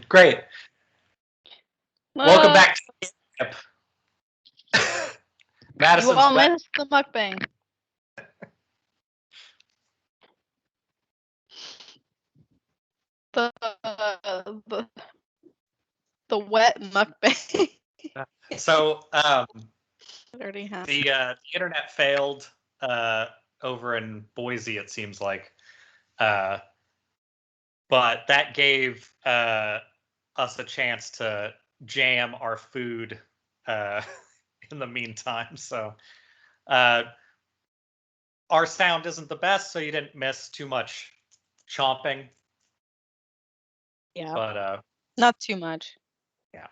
Great. Welcome back to the tip. Madison's You all missed the mukbang. The wet mukbang. So the internet failed over in Boise, it seems like, but that gave us a chance to jam our food in the meantime. So our sound isn't the best, so you didn't miss too much chomping. Yeah, but not too much. Yeah.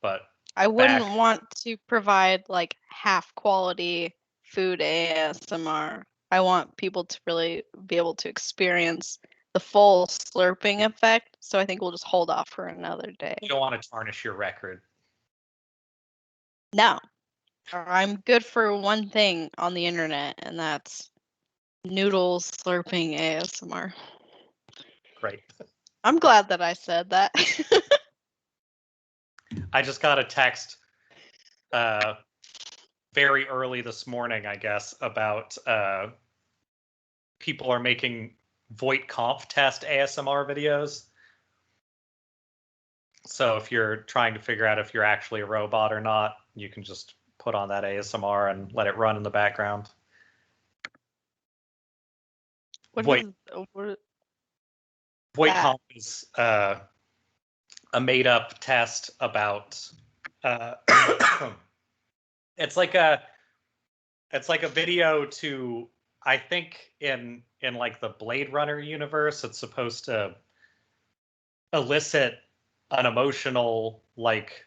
But I wouldn't want to provide like half quality food ASMR. I want people to really be able to experience the full slurping effect. So I think we'll just hold off for another day. You don't want to tarnish your record. No. I'm good for one thing on the internet, and that's noodles slurping ASMR. Great. I'm glad that I said that. I just got a text very early this morning, I guess, about people are making Voight-Kampff test ASMR videos. So if you're trying to figure out if you're actually a robot or not, you can just put on that ASMR and let it run in the background. Voight-Kampff is a made-up test about it's like a video to, I think in like the Blade Runner universe, it's supposed to elicit an emotional like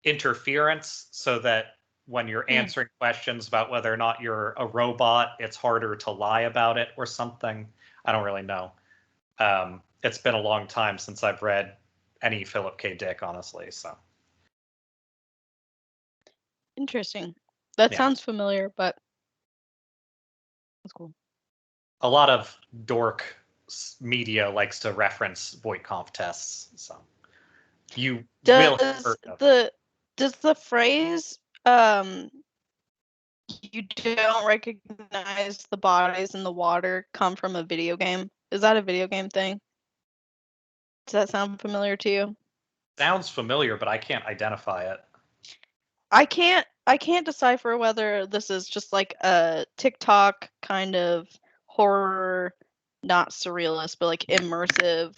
interference, so that when you're answering questions about whether or not you're a robot, it's harder to lie about it or something. I don't really know. It's been a long time since I've read any Philip K. Dick, honestly. So interesting. That sounds familiar, but that's cool. A lot of dork media likes to reference Voight-Kampff tests. So you will have heard of it. Does the phrase you don't recognize the bodies in the water come from a video game? Is that a video game thing? Does that sound familiar to you? Sounds familiar, but I can't identify it. I can't decipher whether this is just like a TikTok kind of horror, not surrealist, but like immersive,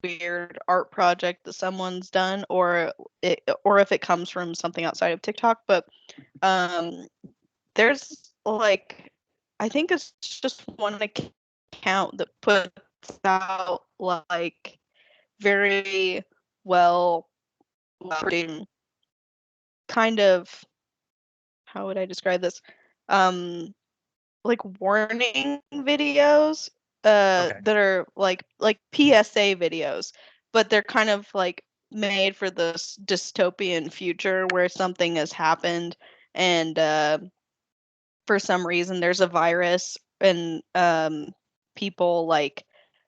weird art project that someone's done, or if it comes from something outside of TikTok. But there's like, I think it's just one account that puts out like very well kind of, how would I describe this? Like warning videos that are like PSA videos, but they're kind of like made for this dystopian future where something has happened, and for some reason there's a virus, and people, like,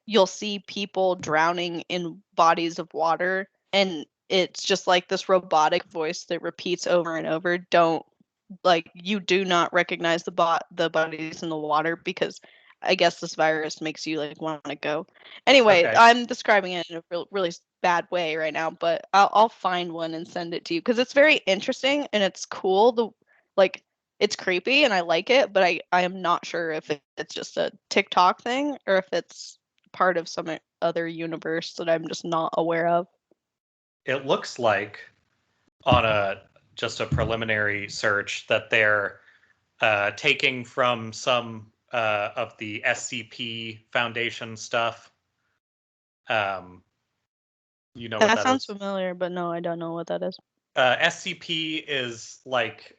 you'll see people drowning in bodies of water, and it's just like this robotic voice that repeats over and over, you do not recognize the bodies in the water, because I guess this virus makes you like want to go. Anyway, I'm describing it in a really bad way right now, but I'll find one and send it to you, because it's very interesting and it's cool. It's creepy and I like it, but I am not sure if it's just a TikTok thing or if it's part of some other universe that I'm just not aware of. It looks like, on just a preliminary search, that they're taking from some of the SCP Foundation stuff. You know what that sounds familiar, but no, I don't know what that is. SCP is like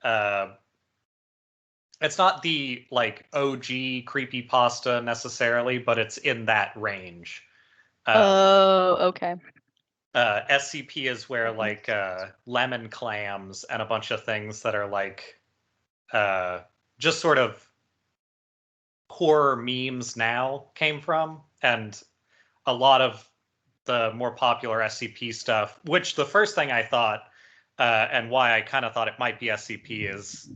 it's not the like OG creepypasta necessarily, but it's in that range. Okay. SCP is where like lemon clams and a bunch of things that are like just sort of horror memes now came from, and a lot of the more popular SCP stuff, which the first thing I thought, and why I kind of thought it might be SCP is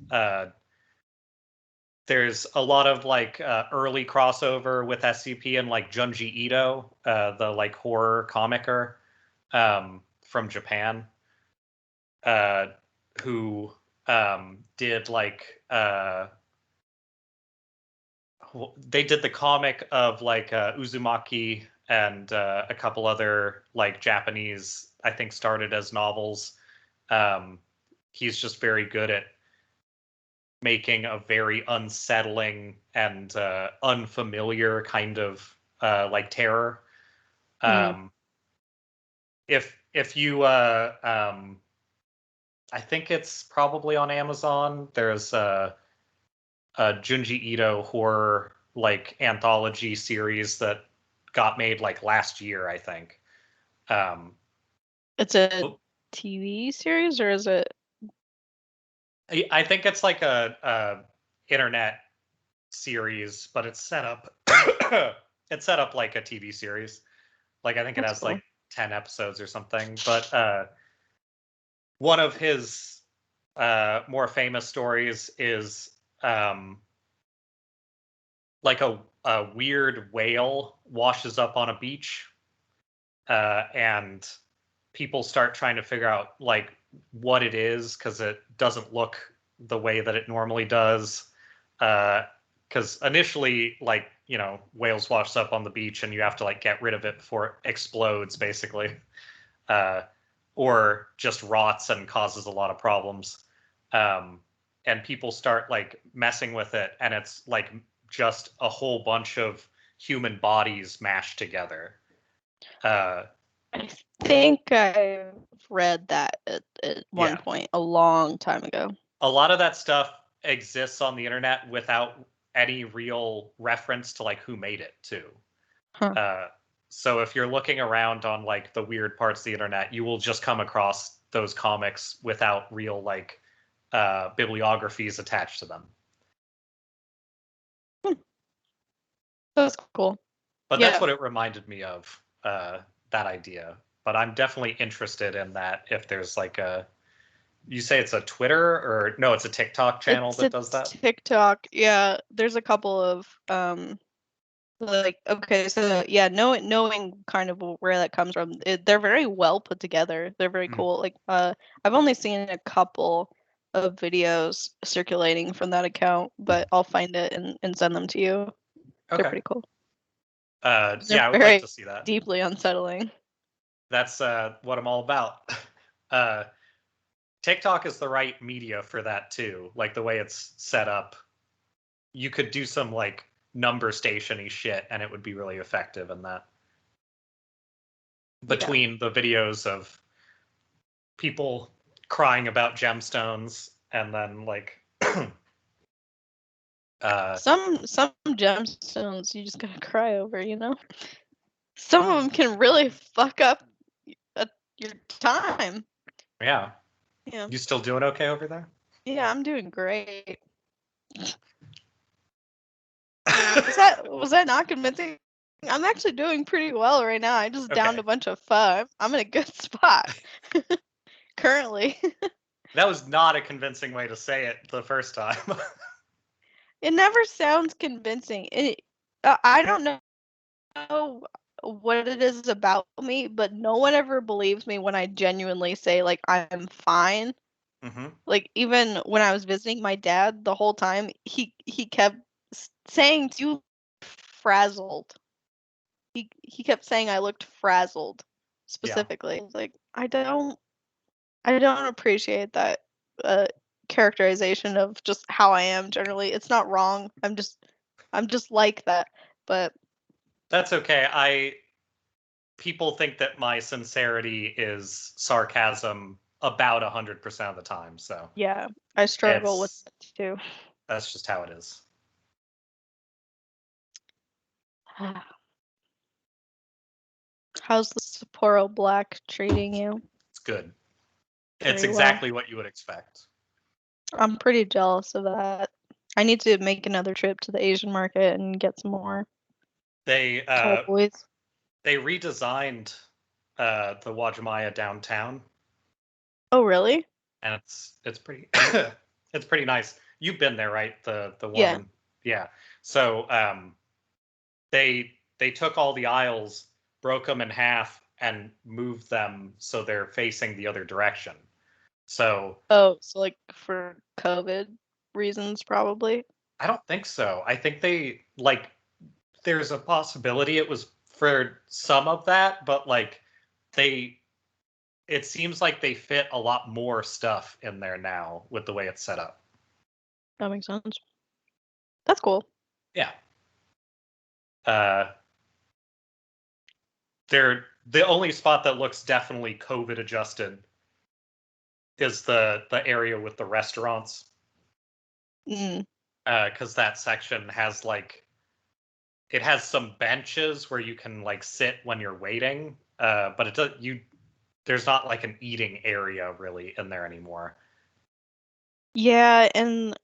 there's a lot of like early crossover with SCP and like Junji Ito, the like horror comicer from Japan, who did like they did the comic of like Uzumaki and a couple other like Japanese, I think started as novels. He's just very good at making a very unsettling and unfamiliar kind of like terror. If you I think it's probably on Amazon. There's a Junji Ito horror like anthology series that got made like last year, I think. It's a TV series, or is it? I think it's like a internet series, but it's set up it's set up like a TV series. Like I think it has cool. like 10 episodes or something. But one of his more famous stories is like a weird whale washes up on a beach, and people start trying to figure out like what it is because it doesn't look the way that it normally does. Because initially, like, you know, whales wash up on the beach and you have to like get rid of it before it explodes, basically, or just rots and causes a lot of problems. And people start like messing with it, and it's like just a whole bunch of human bodies mashed together. I think I've read that at one point a long time ago. A lot of that stuff exists on the internet without any real reference to like who made it too. So if you're looking around on like the weird parts of the internet, you will just come across those comics without real like bibliographies attached to them. That's cool. But that's what it reminded me of, that idea. But I'm definitely interested in that. If there's like you say it's a Twitter, or no, it's a TikTok channel that does that? TikTok, yeah. There's a couple of like, okay, so yeah, knowing kind of where that comes from, they're very well put together. They're very cool. Like I've only seen a couple of videos circulating from that account, but I'll find it and send them to you. Okay. They're pretty cool. Yeah, I would like to see that. Deeply unsettling. That's what I'm all about. TikTok is the right media for that too. Like the way it's set up, you could do some like number stationy shit and it would be really effective in that. Between the videos of people crying about gemstones and then like some gemstones you just gotta cry over, you know? Some of them can really fuck up your time. Yeah. You still doing okay over there? Yeah, I'm doing great. Was that not convincing? I'm actually doing pretty well right now. I just downed a bunch of pho. I'm in a good spot currently. That was not a convincing way to say it the first time. It never sounds convincing. I don't know what it is about me, but no one ever believes me when I genuinely say like I'm fine. Like even when I was visiting my dad, the whole time he kept saying you frazzled. He kept saying I looked frazzled specifically. Like I don't appreciate that characterization of just how I am generally. It's not wrong. I'm just like that. But that's okay. People think that my sincerity is sarcasm about 100% of the time. So yeah, I struggle with it too. That's just how it is. How's the Sapporo Black treating you? It's good. It's exactly what you would expect. I'm pretty jealous of that. I need to make another trip to the Asian market and get some more. They Cowboys. They redesigned the Wajimaya downtown. Oh, really? And it's pretty it's pretty nice. You've been there, right? The Yeah. one, yeah. So they took all the aisles, broke them in half, and moved them so they're facing the other direction. So Oh, so like for COVID reasons, probably. I don't think so. I think they like there's a possibility it was for some of that, but like they it seems like they fit a lot more stuff in there now with the way it's set up. That makes sense. That's cool. Yeah. They're the only spot that looks definitely COVID adjusted is the area with the restaurants. Mm. Because that section has like it has some benches where you can like sit when you're waiting. But it does you there's not like an eating area really in there anymore. Yeah, and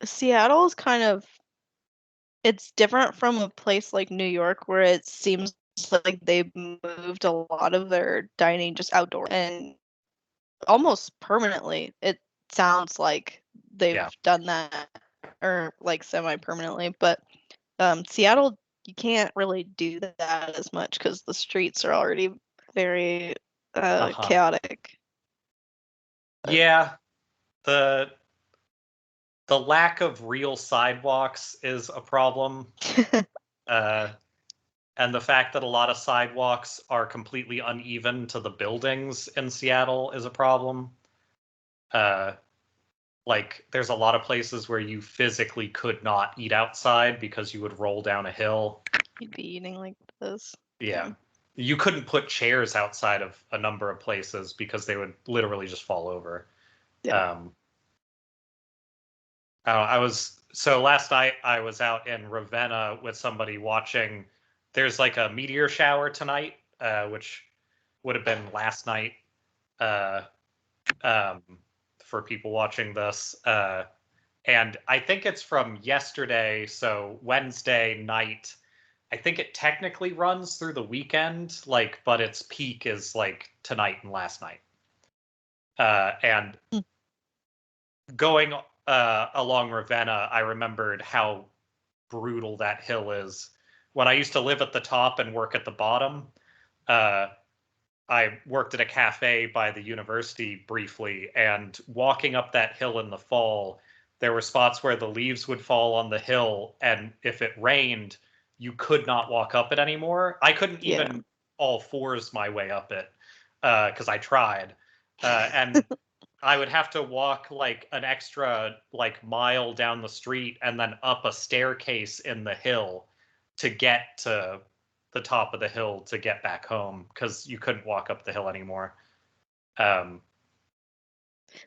Seattle is kind of it's different from a place like New York where it seems like they've moved a lot of their dining just outdoor and almost permanently. It sounds like they've Yeah. done that or like semi-permanently, but Seattle you can't really do that as much because the streets are already very Uh-huh. chaotic. Yeah. The the lack of real sidewalks is a problem. Uh and the fact that a lot of sidewalks are completely uneven to the buildings in Seattle is a problem. Uh, like there's a lot of places where you physically could not eat outside because you would roll down a hill. You'd be eating like this. Yeah. You couldn't put chairs outside of a number of places because they would literally just fall over. Yeah. Um, I was so last night I was out in Ravenna with somebody watching. There's like a meteor shower tonight, which would have been last night uh, um, for people watching this. And I think it's from yesterday, so Wednesday night. I think it technically runs through the weekend, like, but its peak is like tonight and last night. And Mm. going along Ravenna, I remembered how brutal that hill is. When I used to live at the top and work at the bottom, uh, I worked at a cafe by the university briefly, and walking up that hill in the fall, there were spots where the leaves would fall on the hill, and if it rained, you could not walk up it anymore. I couldn't Yeah. even all fours my way up it because I tried, and I would have to walk like an extra like mile down the street and then up a staircase in the hill to get to the top of the hill to get back home because you couldn't walk up the hill anymore. Um,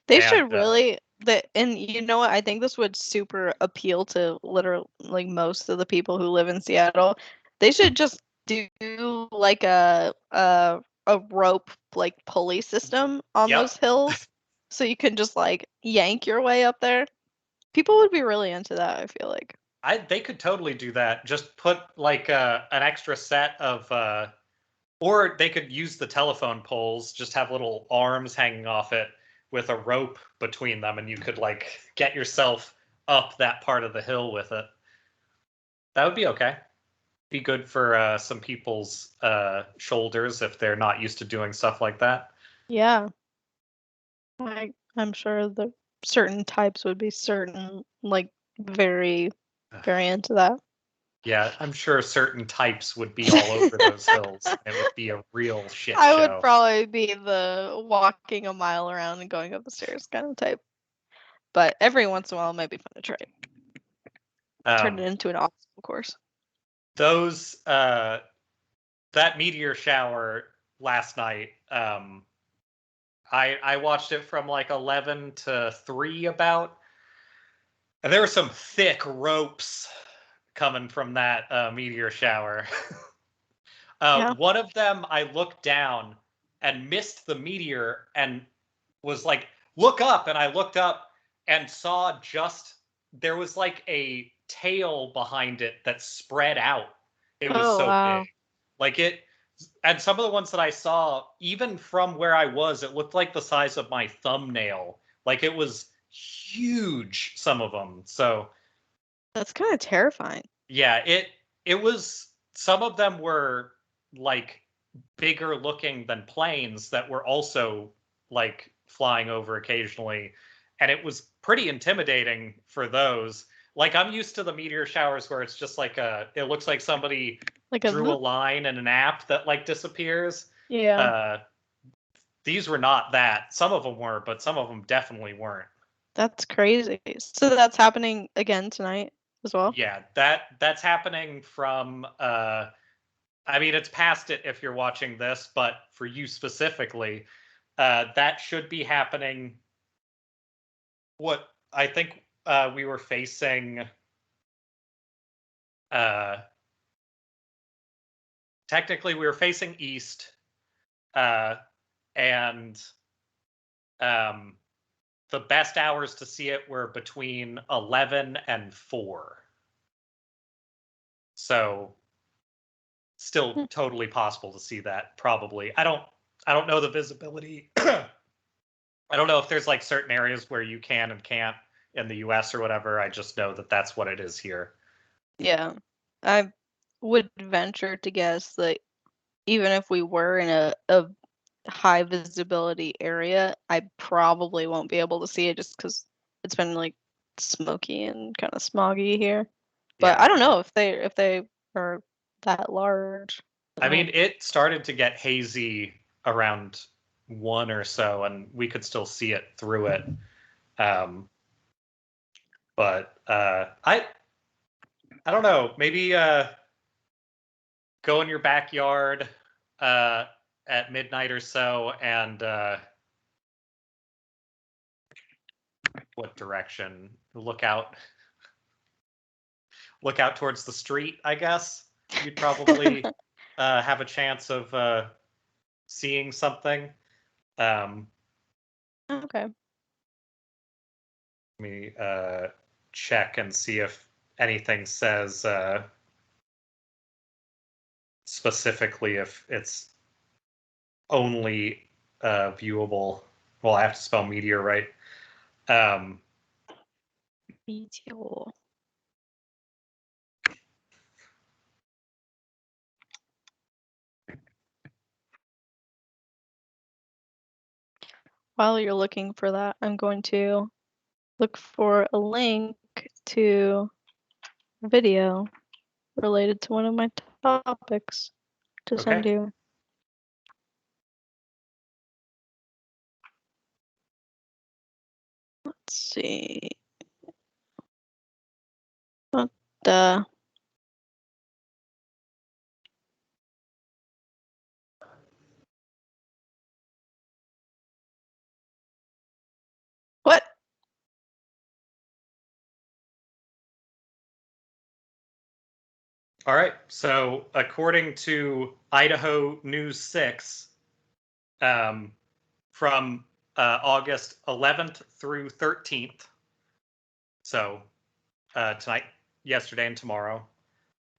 They and should really that and you know what? I think this would super appeal to literally like most of the people who live in Seattle. They should just do like a rope like pulley system on yep, those hills so you can just like yank your way up there. People would be really into that, I feel like. they could totally do that. Just put like an extra set of or they could use the telephone poles, just have little arms hanging off it with a rope between them, and you could like get yourself up that part of the hill with it. That would be okay. Be good for some people's shoulders if they're not used to doing stuff like that. Yeah. I'm sure the certain types would be certain like very very into that. Yeah, I'm sure certain types would be all over those hills. It would be a real shit I would show. probably be the walking a mile around and going up the stairs kind of type. But every once in a while, it might be fun to try. Turn it into an obstacle course. Those that meteor shower last night. I watched it from like 11 to 3 about, and there were some thick ropes coming from that meteor shower. Yeah. One of them, I looked down and missed the meteor and was like, look up. And I looked up and saw just, there was like a tail behind it that spread out. It was Oh so big. wow. Like it, And some of the ones that I saw, even from where I was, it looked like the size of my thumbnail. Like it was huge, some of them. So that's kind of terrifying. yeah, it was, some of them were like bigger looking than planes that were also like flying over occasionally, and it was pretty intimidating for those. Like I'm used to the meteor showers where it's just like it looks like somebody Like drew a line in an app that like disappears. yeah. These were not that. Some of them were, but some of them definitely weren't. That's crazy. So that's happening again tonight as well? Yeah, that's happening from I mean, it's past it if you're watching this, but for you specifically, that should be happening. What I think we were facing, uh, technically, we were facing east, and um, the best hours to see it were between 11 and 4. So still totally possible to see that, probably. I don't know the visibility. I don't know if there's like certain areas where you can and can't in the US or whatever. I just know that that's what it is here. Yeah. I would venture to guess that even if we were in a high visibility area, I probably won't be able to see it just because it's been like smoky and kind of smoggy here. But Yeah. I don't know if they are that large. I mean, it started to get hazy around 1 or so, and we could still see it through it. But I don't know. Maybe go in your backyard at midnight or so, and what direction? Look out towards the street, I guess. You'd probably have a chance of seeing something. Okay. Let me check and see if anything says specifically if it's only viewable. Well, I have to spell meteor right. Meteor. While you're looking for that, I'm going to look for a link to a video related to one of my topics to send you. Let's see. What the? What? All right. So, according to Idaho News 6, from August 11th through 13th, so tonight, yesterday, and tomorrow,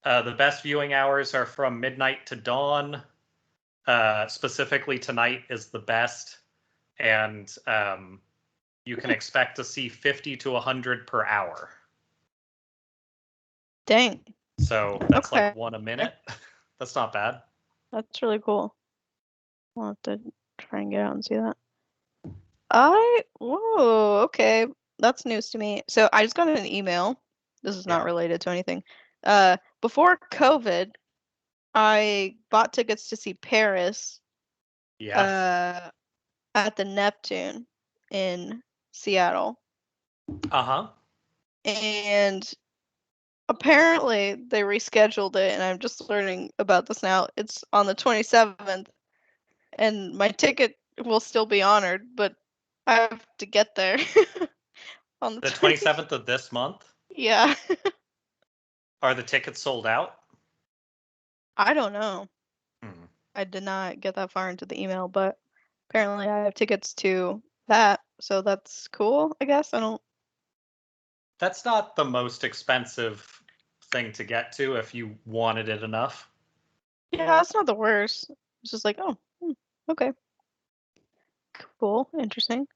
the best viewing hours are from midnight to dawn. Specifically, tonight is the best, and you can expect to see 50 to 100 per hour. Dang. So that's Okay. like 1 a minute. That's not bad. That's really cool. I'll have to try and get out and see that. Whoa, okay. That's news to me. So I just got an email. This is not related to anything. Before COVID, I bought tickets to see Paris. Yeah. At the Neptune in Seattle. Uh-huh. And apparently they rescheduled it, and I'm just learning about this now. It's on the 27th, and my ticket will still be honored, but I have to get there on the 27th of this month? Yeah. Are the tickets sold out? I don't know. I did not get that far into the email, but apparently I have tickets to that, so that's cool, I guess. That's not the most expensive thing to get to if you wanted it enough. Yeah, that's not the worst. It's just like, oh, okay. Cool. Interesting.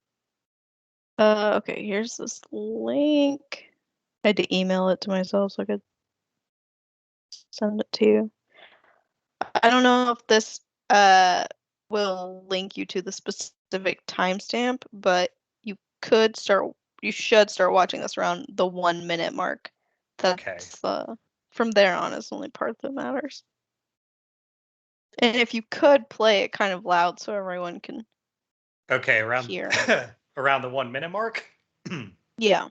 Okay, here's this link. I had to email it to myself so I could send it to you. I don't know if this will link you to the specific timestamp, but you should start watching this around the 1 minute mark. That's from there on is the only part that matters. And if you could play it kind of loud so everyone can hear. Around the 1 minute mark? Yeah.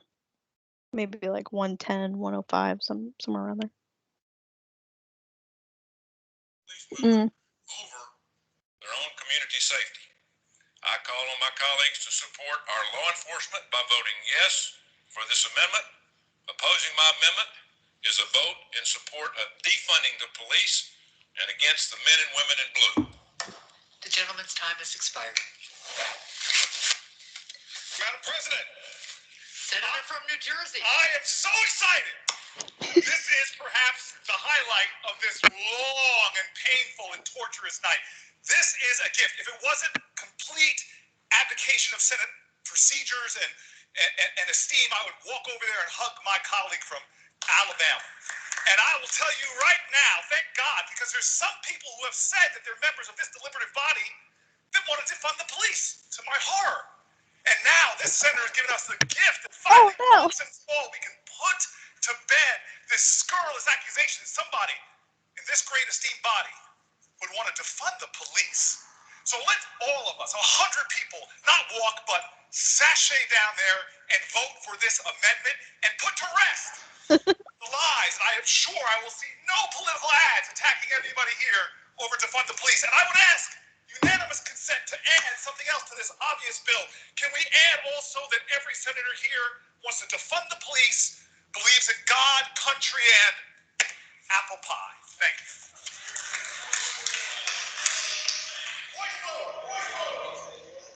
Maybe like 110, 105, somewhere around there. Over their own community safety. I call on my colleagues to support our law enforcement by voting yes for this amendment. Opposing my amendment is a vote in support of defunding the police and against the men and women in blue. The gentleman's time has expired. Madam President, Senator from New Jersey. I am so excited. This is perhaps the highlight of this long and painful and torturous night. This is a gift. If it wasn't complete abdication of Senate procedures and esteem, I would walk over there and hug my colleague from Alabama. And I will tell you right now, thank God, because there's some people who have said that they're members of this deliberative body that want to defund the police, to my horror. And now this senator has given us the gift that finally, once and for all, we can put to bed this scurrilous accusation that somebody in this great esteemed body would want to defund the police. So let all of us, 100 people, not walk, but sashay down there and vote for this amendment and put to rest the lies. And I am sure I will see no political ads attacking anybody here over defund the police. And I would ask unanimous consent to add something else to this obvious bill. Can we add also that every senator here wants to defund the police, believes in God, country, and apple pie? Thank you.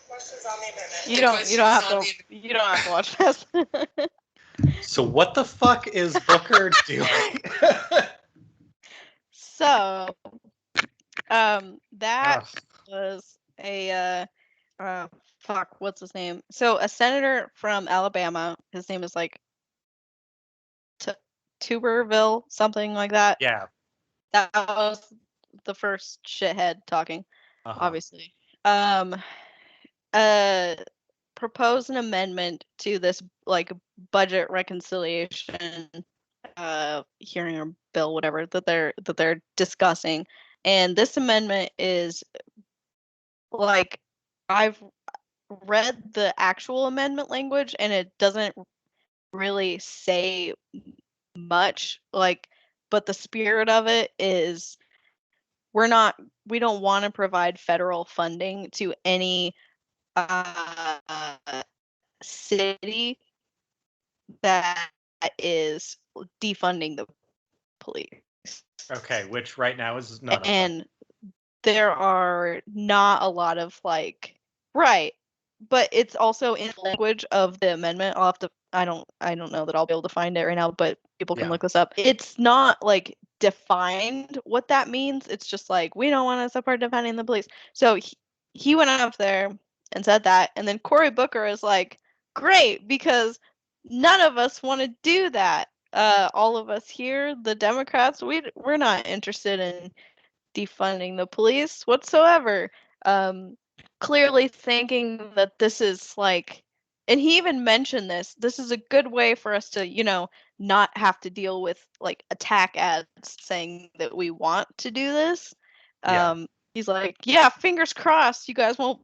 Questions on the amendment. You don't have to watch this. So what the fuck is Booker doing? So, that was a fuck, what's his name? So a senator from Alabama, his name is like Tuberville, something like that. Yeah. That was the first shithead talking, obviously. Proposed an amendment to this like budget reconciliation hearing or bill, whatever that they're discussing. And this amendment is like, I've read the actual amendment language and it doesn't really say much, like, but the spirit of it is we don't want to provide federal funding to any city that is defunding the police. Okay, which right now is none of them. And there are not a lot of like, right, but it's also in the language of the amendment. I'll have to, I don't know that I'll be able to find it right now, but people can look this up. It's not like defined what that means. It's just like, we don't want to support defending the police. So he went up there and said that, and then Cory Booker is like, great, because none of us want to do that. All of us here, the Democrats, we're not interested in defunding the police whatsoever. Clearly thinking that this is like, and he even mentioned this is a good way for us to, not have to deal with like attack ads saying that we want to do this. He's like, yeah, fingers crossed you guys won't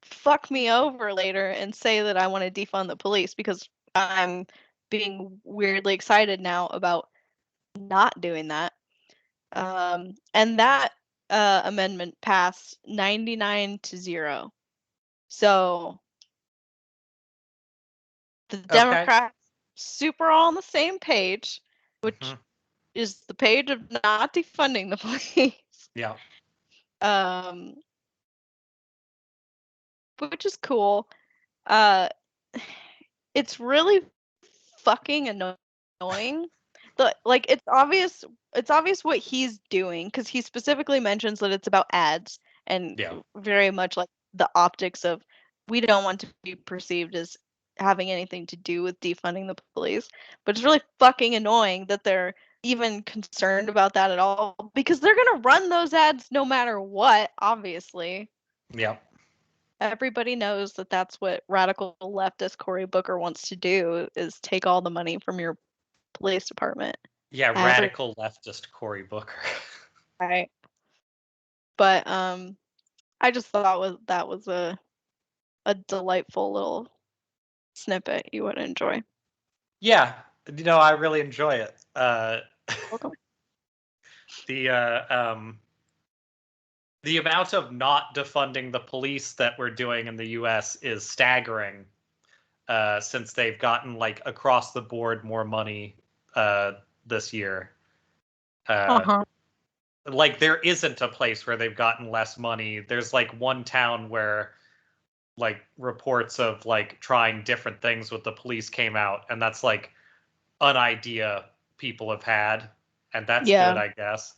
fuck me over later and say that I want to defund the police, because I'm being weirdly excited now about not doing that. And that amendment passed 99-0. So the Democrats super all on the same page, which is the page of not defunding the police. Yeah. Which is cool. It's really fucking annoying it's obvious what he's doing, because he specifically mentions that it's about ads and very much like the optics of, we don't want to be perceived as having anything to do with defunding the police. But it's really fucking annoying that they're even concerned about that at all, because they're gonna run those ads no matter what, obviously. Yep. Everybody knows that that's what radical leftist Cory Booker wants to do, is take all the money from your police department. Yeah, radical leftist Cory Booker. Right. But I just thought that was a delightful little snippet you would enjoy. Yeah, I really enjoy it. Welcome. The amount of not defunding the police that we're doing in the U.S. is staggering, since they've gotten like across the board more money this year. Like there isn't a place where they've gotten less money. There's like one town where like reports of like trying different things with the police came out, and that's like an idea people have had, and that's good, I guess.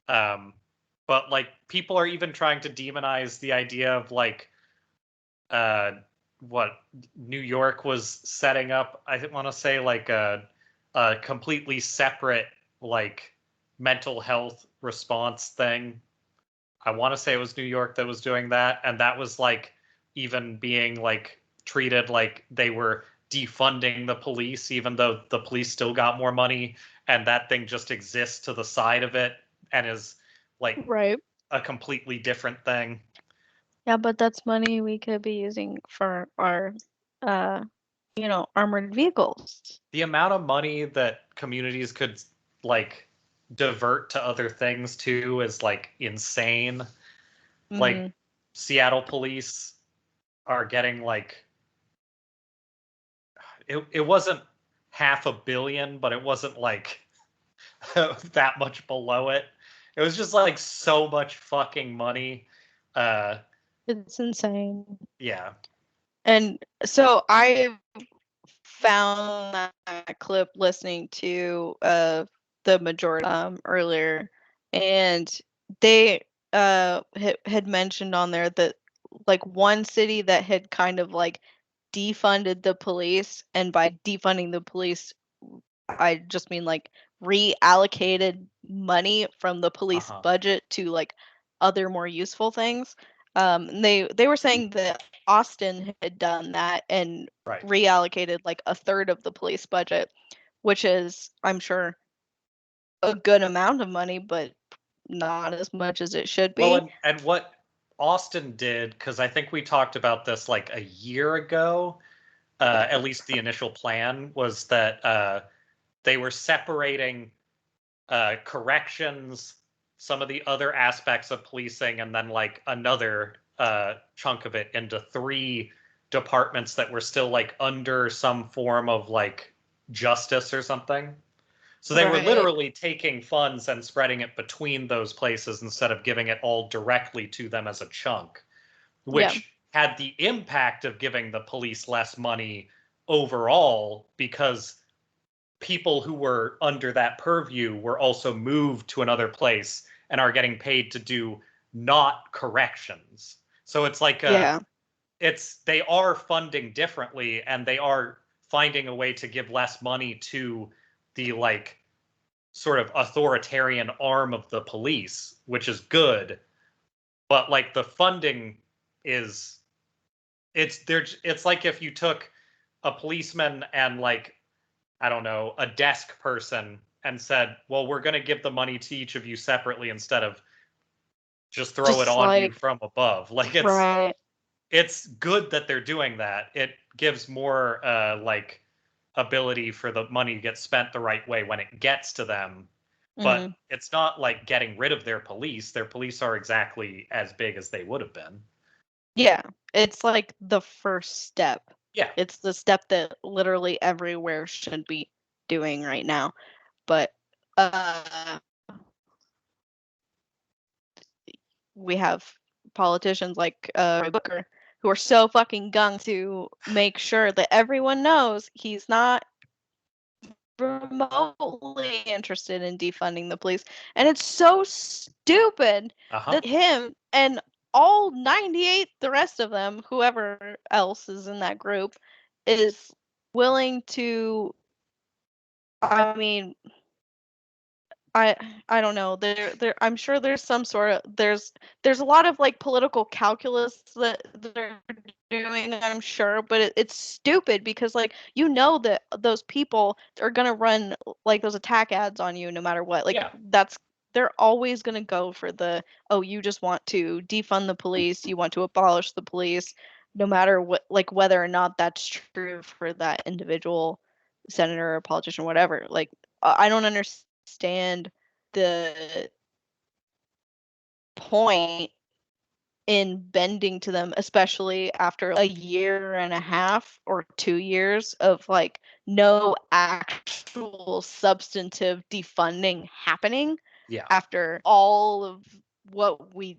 But like people are even trying to demonize the idea of like what New York was setting up. I want to say like a completely separate like mental health response thing. I want to say it was New York that was doing that, and that was like even being like treated like they were defunding the police, even though the police still got more money, and that thing just exists to the side of it and is like a completely different thing. Yeah, but that's money we could be using for our armored vehicles. The amount of money that communities could like divert to other things too is like insane. Mm-hmm. Like Seattle police are getting like it wasn't $500 million, but it wasn't like that much below it. It was just like so much fucking money. It's insane. Yeah. And so I found that clip listening to the majority earlier, and they had mentioned on there that like one city that had kind of like defunded the police, and by defunding the police I just mean like reallocated money from the police budget to like other more useful things. They were saying that Austin had done that and reallocated like a third of the police budget, which is, I'm sure, a good amount of money, but not as much as it should be. Well, and what Austin did, because I think we talked about this like a year ago, at least the initial plan was that they were separating corrections, some of the other aspects of policing, and then like another chunk of it into 3 departments that were still like under some form of like justice or something. So they were literally taking funds and spreading it between those places instead of giving it all directly to them as a chunk, which had the impact of giving the police less money overall, because people who were under that purview were also moved to another place and are getting paid to do not corrections. So it's like they are funding differently, and they are finding a way to give less money to the like sort of authoritarian arm of the police, which is good. But like the funding is it's like if you took a policeman and like, I don't know, a desk person and said, well, we're going to give the money to each of you separately instead of just throw it on you from above. Like it's good that they're doing that. It gives more like ability for the money to get spent the right way when it gets to them. But it's not like getting rid of their police. Their police are exactly as big as they would have been. Yeah, it's like the first step. Yeah. It's the step that literally everywhere should be doing right now. But we have politicians like Booker who are so fucking gung to make sure that everyone knows he's not remotely interested in defunding the police. And it's so stupid that him and all 98, the rest of them, whoever else is in that group, is willing to, I mean, I don't know. I'm sure there's some sort of there's a lot of like political calculus that they're doing, I'm sure, but it's stupid because like that those people are gonna run like those attack ads on you no matter what. Like they're always gonna go for the, oh, you just want to defund the police, you want to abolish the police, no matter what, like whether or not that's true for that individual senator or politician, whatever. Like I don't understand the point in bending to them, especially after a year and a half or 2 years of like no actual substantive defunding happening. Yeah. After all of what we've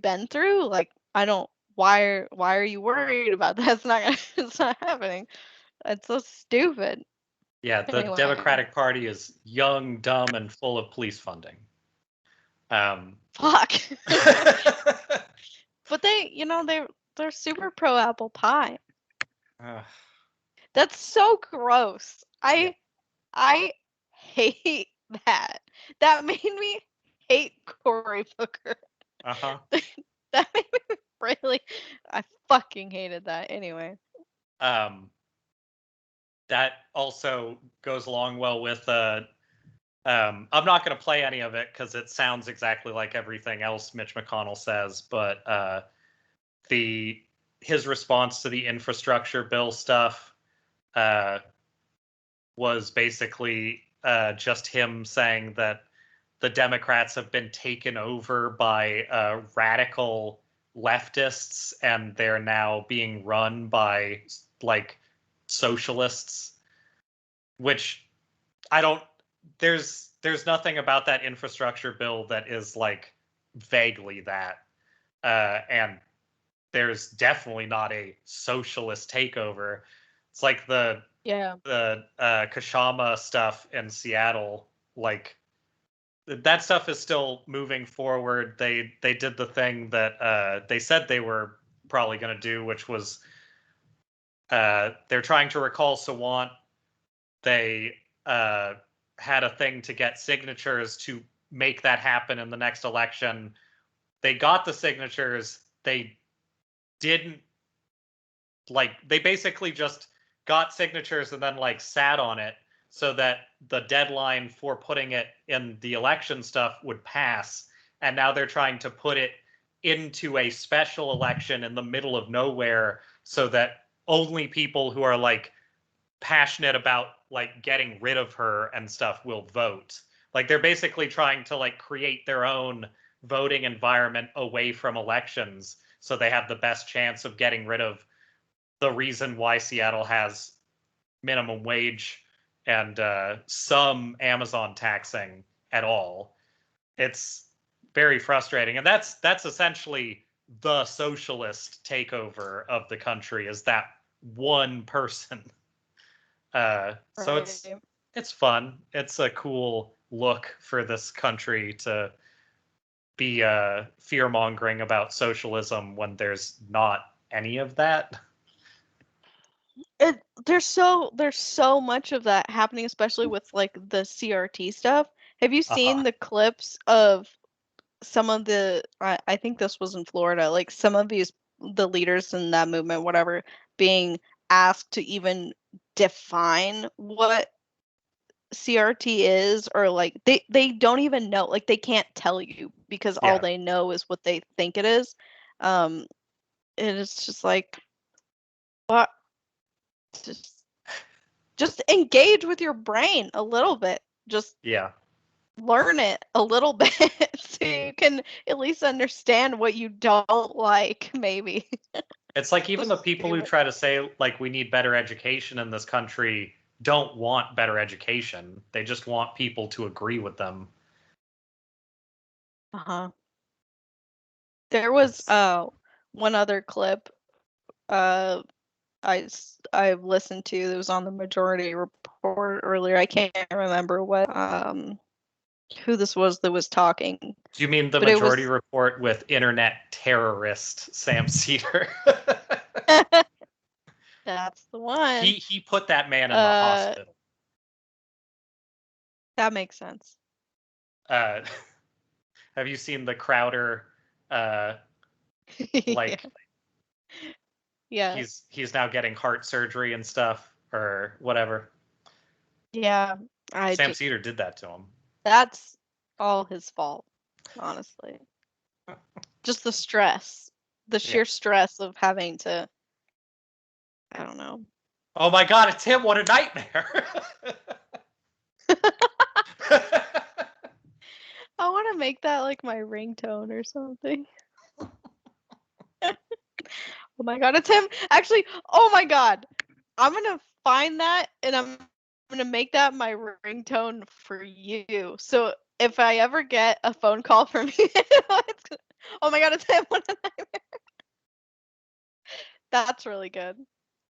been through, like I don't. Why are you worried about that? It's not happening. It's so stupid. Yeah, the Anyway. Democratic Party is young, dumb, and full of police funding. Fuck. But they're super pro apple pie. That's so gross. I hate that. That made me hate Cory Booker. That made me really. I fucking hated that. Anyway. That also goes along well with I'm not going to play any of it because it sounds exactly like everything else Mitch McConnell says, but his response to the infrastructure bill stuff was basically just him saying that the Democrats have been taken over by radical leftists and they're now being run by like socialists, which I don't. There's nothing about that infrastructure bill that is like vaguely that, and there's definitely not a socialist takeover. It's like the Kashama stuff in Seattle, like that stuff is still moving forward. They did the thing that they said they were probably going to do, which was they're trying to recall Sawant. They had a thing to get signatures to make that happen in the next election. They got the signatures. They didn't they basically just got signatures and then like sat on it so that the deadline for putting it in the election stuff would pass. And now they're trying to put it into a special election in the middle of nowhere so that only people who are like passionate about like getting rid of her and stuff will vote. Like they're basically trying to like create their own voting environment away from elections so they have the best chance of getting rid of the reason why Seattle has minimum wage and some Amazon taxing at all. It's very frustrating, and that's essentially the socialist takeover of the country, is that one person. So it's fun. It's a cool look for this country to be fear mongering about socialism when there's not any of that. There's so much of that happening, especially with like the CRT stuff. Have you seen the clips of some of the I think this was in Florida, like some of the leaders in that movement, whatever, being asked to even define what CRT is, or like they don't even know, like they can't tell you because all they know is what they think it is. And it's just like, what? Just engage with your brain a little bit. Just learn it a little bit so you can at least understand what you don't like, maybe. It's like even the people who try to say like we need better education in this country don't want better education. They just want people to agree with them. There was one other clip I listened to that was on the Majority Report earlier. I can't remember what who this was that was talking. Do you mean the Majority Report with internet terrorist Sam Cedar? That's the one. He put that man in the hospital. That makes sense. Have you seen the Crowder like yeah. He's now getting heart surgery and stuff or whatever. Yeah. Sam Cedar did that to him. That's all his fault, honestly. Just the stress. The sheer stress of having to, I don't know. Oh my god, it's him. What a nightmare. I want to make that like my ringtone or something. Oh my god, it's him. Actually, oh my god. I'm going to find that and I'm going to make that my ringtone for you. So if I ever get a phone call from you, oh my god, it's him. What a nightmare. That's really good.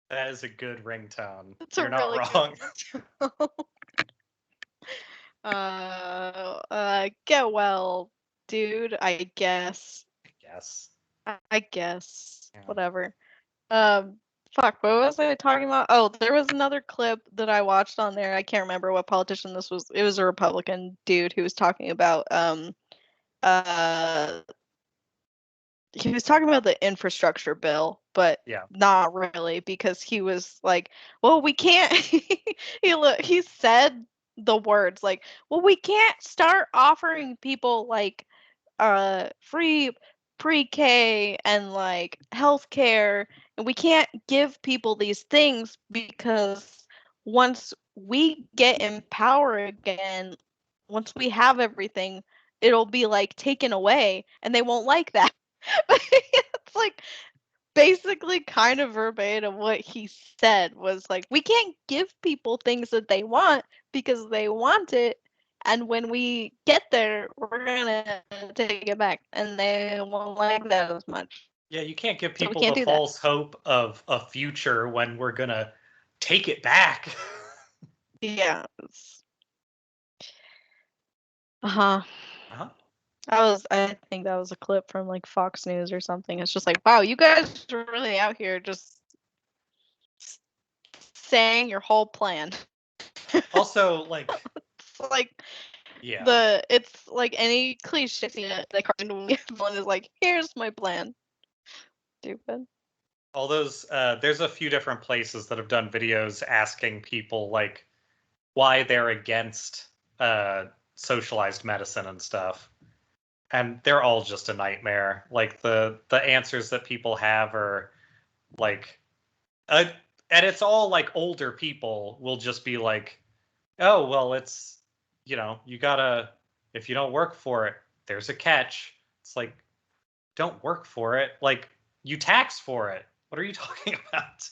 That is a good ringtone. That's You're not wrong. Get well, dude. I guess. I guess. Yeah. Whatever. Fuck. What was I talking about? Oh, there was another clip that I watched on there. I can't remember what politician this was. It was a Republican dude who was talking about he was talking about the infrastructure bill, but not really, because he was like, well, we can't he said the words like, well, we can't start offering people like free pre-K and like healthcare, and we can't give people these things because once we get in power again, once we have everything, it'll be like taken away and they won't like that. It's like basically kind of verbatim what he said was like, we can't give people things that they want because they want it, and when we get there we're gonna take it back and they won't like that as much. Yeah, you can't give people the false hope of a future when we're gonna take it back. Yeah. I think that was a clip from like Fox News or something. It's just like, wow, you guys are really out here just saying your whole plan. Also, like, it's like, it's like any cliche that cartoon villain is like, here's my plan. Stupid. All those, there's a few different places that have done videos asking people like why they're against socialized medicine and stuff. And they're all just a nightmare. Like the answers that people have are like, and it's all like older people will just be like, oh, well, it's, you gotta, if you don't work for it, there's a catch. It's like, don't work for it. Like, you tax for it. What are you talking about?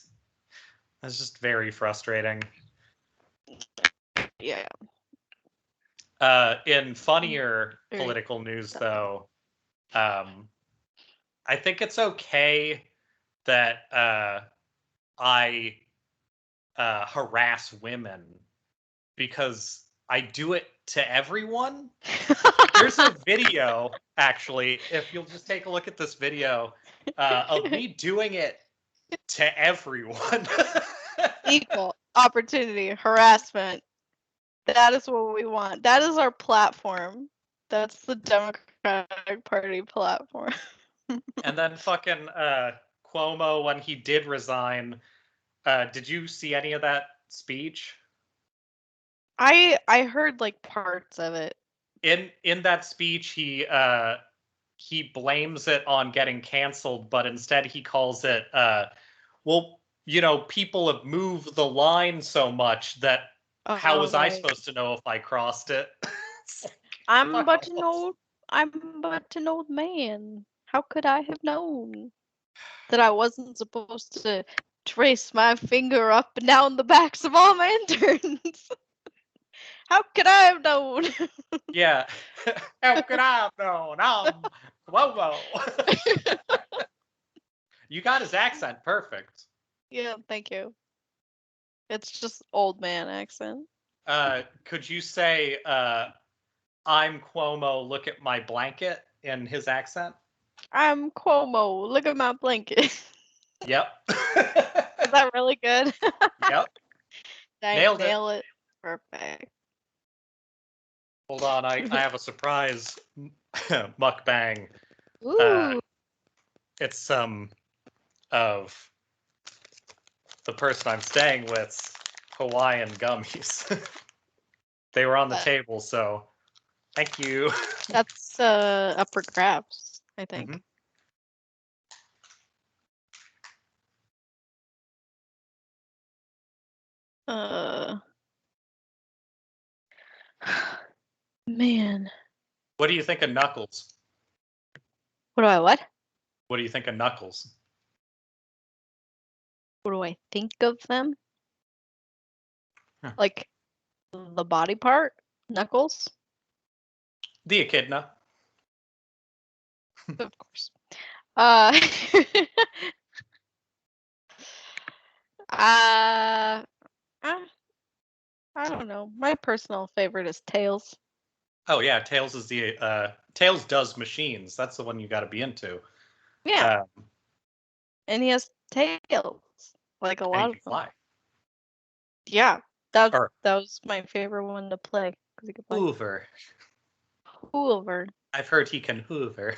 That's just very frustrating. Yeah. In funnier political news, though, I think it's okay that I harass women because I do it to everyone. There's a video, actually, if you'll just take a look at this video, of me doing it to everyone. Equal opportunity harassment. That is what we want. That is our platform. That's the Democratic Party platform. And then fucking Cuomo, when he did resign, did you see any of that speech? I heard like parts of it. In that speech, he blames it on getting canceled, but instead he calls it, well, people have moved the line so much that how was I supposed to know if I crossed it? Like, I'm but an old man. How could I have known that I wasn't supposed to trace my finger up and down the backs of all my interns? How could I have known? Yeah. How could I have known? Whoa. You got his accent perfect. Yeah, thank you. It's just old man accent. Could you say, I'm Cuomo, look at my blanket in his accent? I'm Cuomo. Look at my blanket. Yep. Is that really good? Yep. Dang, Nailed it. nail it. Perfect. Hold on, I have a surprise mukbang. Ooh. It's some of the person I'm staying with's Hawaiian gummies. They were on the table, so thank you. That's upper grabs, I think. Mhm. Man. What do you think of Knuckles? What? What do you think of Knuckles? What do I think of them? Huh. Like the body part? Knuckles? The echidna. Of course. Uh, I don't know. My personal favorite is Tails. Oh yeah, Tails is the Tails does machines. That's the one you got to be into. Yeah. And he has tails, like a And lot he of can them. fly. Yeah, that Or was my favorite one to play because he could fly. Hoover. Hoover, I've heard he can Hoover.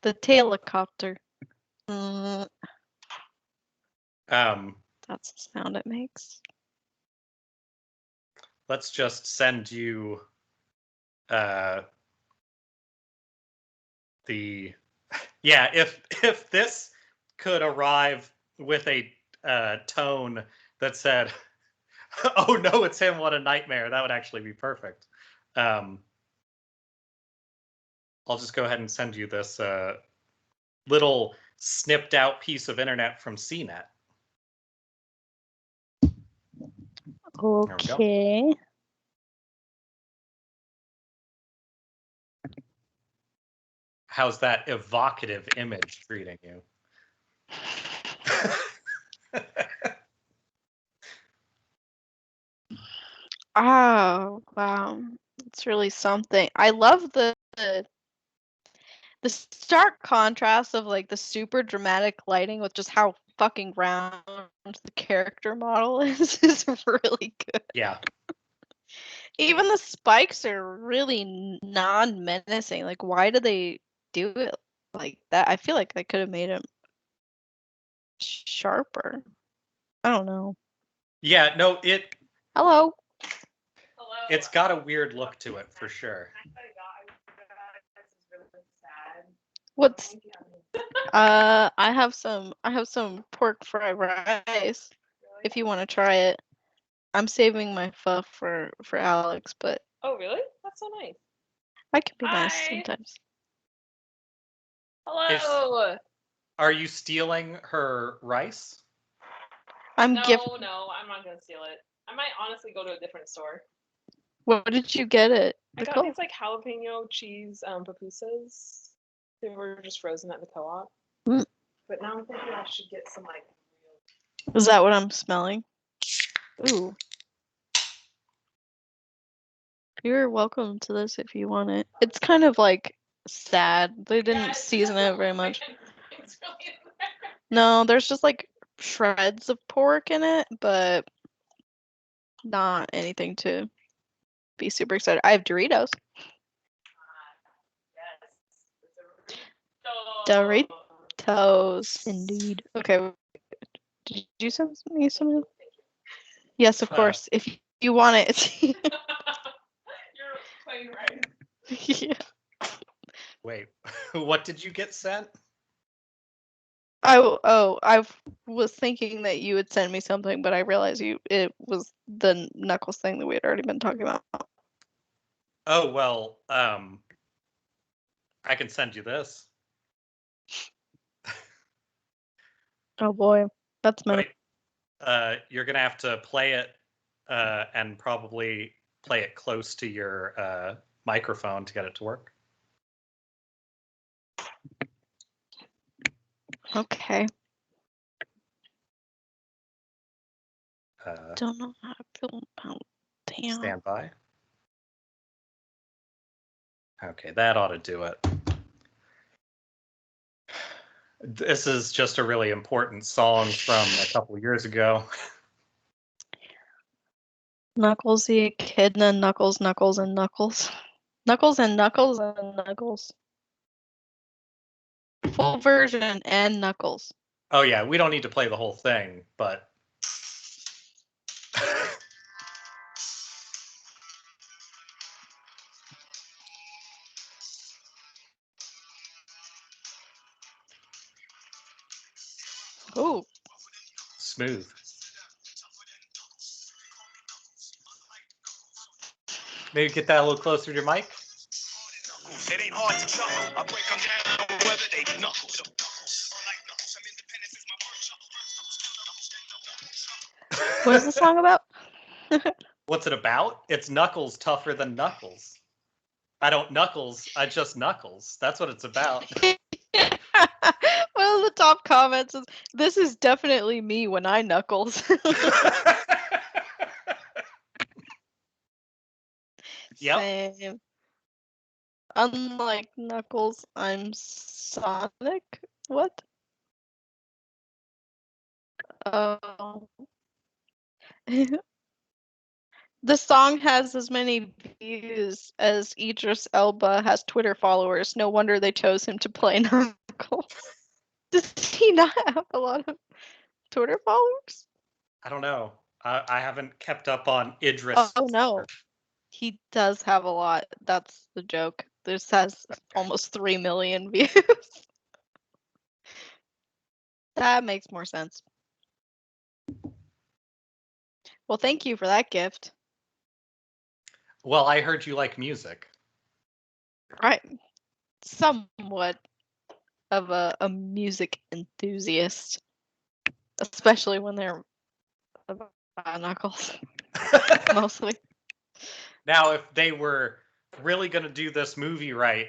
the tailicopter. That's the sound it makes. Let's just send you the yeah. If this could arrive with a tone that said, "Oh no, it's him! What a nightmare!" That would actually be perfect. I'll just go ahead and send you this little snipped out piece of internet from CNET. Okay. How's that evocative image treating you? Oh, wow. It's really something. I love the stark contrast of like the super dramatic lighting with just how fucking round the character model is really good. Yeah. Even the spikes are really non-menacing. Like, why do they do it like that? I feel like they could have made him sharper. I don't know. Yeah, no, Hello. it's got a weird look to it for sure. What's I have some pork fried rice if you want to try it. I'm saving my pho for Alex, but Oh, really? That's so nice. I can be nice Hi. sometimes. Hello. Are you stealing her rice? No, I'm not gonna steal it. I might honestly go to a different store. What did you get it? I got these like jalapeno cheese pupusas. They were just frozen at the co-op. Mm. But now I'm thinking I should get some like real. Is that what I'm smelling? Ooh. You're welcome to this if you want it. It's kind of like sad. They didn't season it very much. It's really No, there's just like shreds of pork in it, but not anything to be super excited. I have Doritos. Doritos, indeed. Okay. Did you send me some? Yes, of course. If you want it. You're playing right. Yeah. Wait, what did you get sent? I was thinking that you would send me something, but I realized it was the Knuckles thing that we had already been talking about. Oh well, I can send you this. Oh boy, that's many. You're gonna have to play it and probably play it close to your microphone to get it to work. Okay. Don't know how to feel about damn. Stand by. Okay, that ought to do it. This is just a really important song from a couple years ago. Knuckles the Echidna, Knuckles, Knuckles, and Knuckles. Knuckles and Knuckles and Knuckles. Full version and Knuckles. Oh yeah, we don't need to play the whole thing, but Ooh. smooth. Maybe get that a little closer to your mic. It ain't hard to chuckle. I break them down whether they knuckles. What is the song about? What's it about? It's Knuckles tougher than Knuckles. I don't Knuckles, I just Knuckles. That's what it's about. One of the top comments is, "This is definitely me when I Knuckles." Yep. Same. Unlike Knuckles, I'm Sonic. What? Oh. The song has as many views as Idris Elba has Twitter followers. No wonder they chose him to play Knuckles. Does he not have a lot of Twitter followers? I don't know. I haven't kept up on Idris. Oh no. He does have a lot. That's the joke. This has almost 3 million views. That makes more sense. Well, thank you for that gift. Well, I heard you like music. Right. Somewhat of a music enthusiast. Especially when they're about Knuckles. Mostly. Now, if they were really going to do this movie right,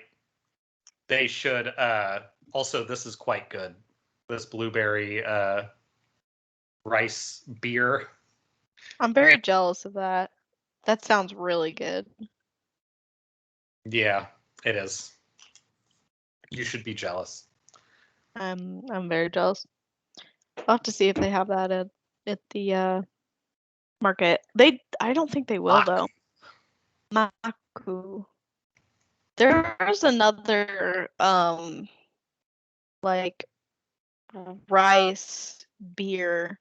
they should also, this is quite good. This blueberry rice beer. I'm very jealous of that. That sounds really good. Yeah, it is. You should be jealous. I'm very jealous. I'll have to see if they have that at the market. I don't think they will though. Maku. There's another like rice beer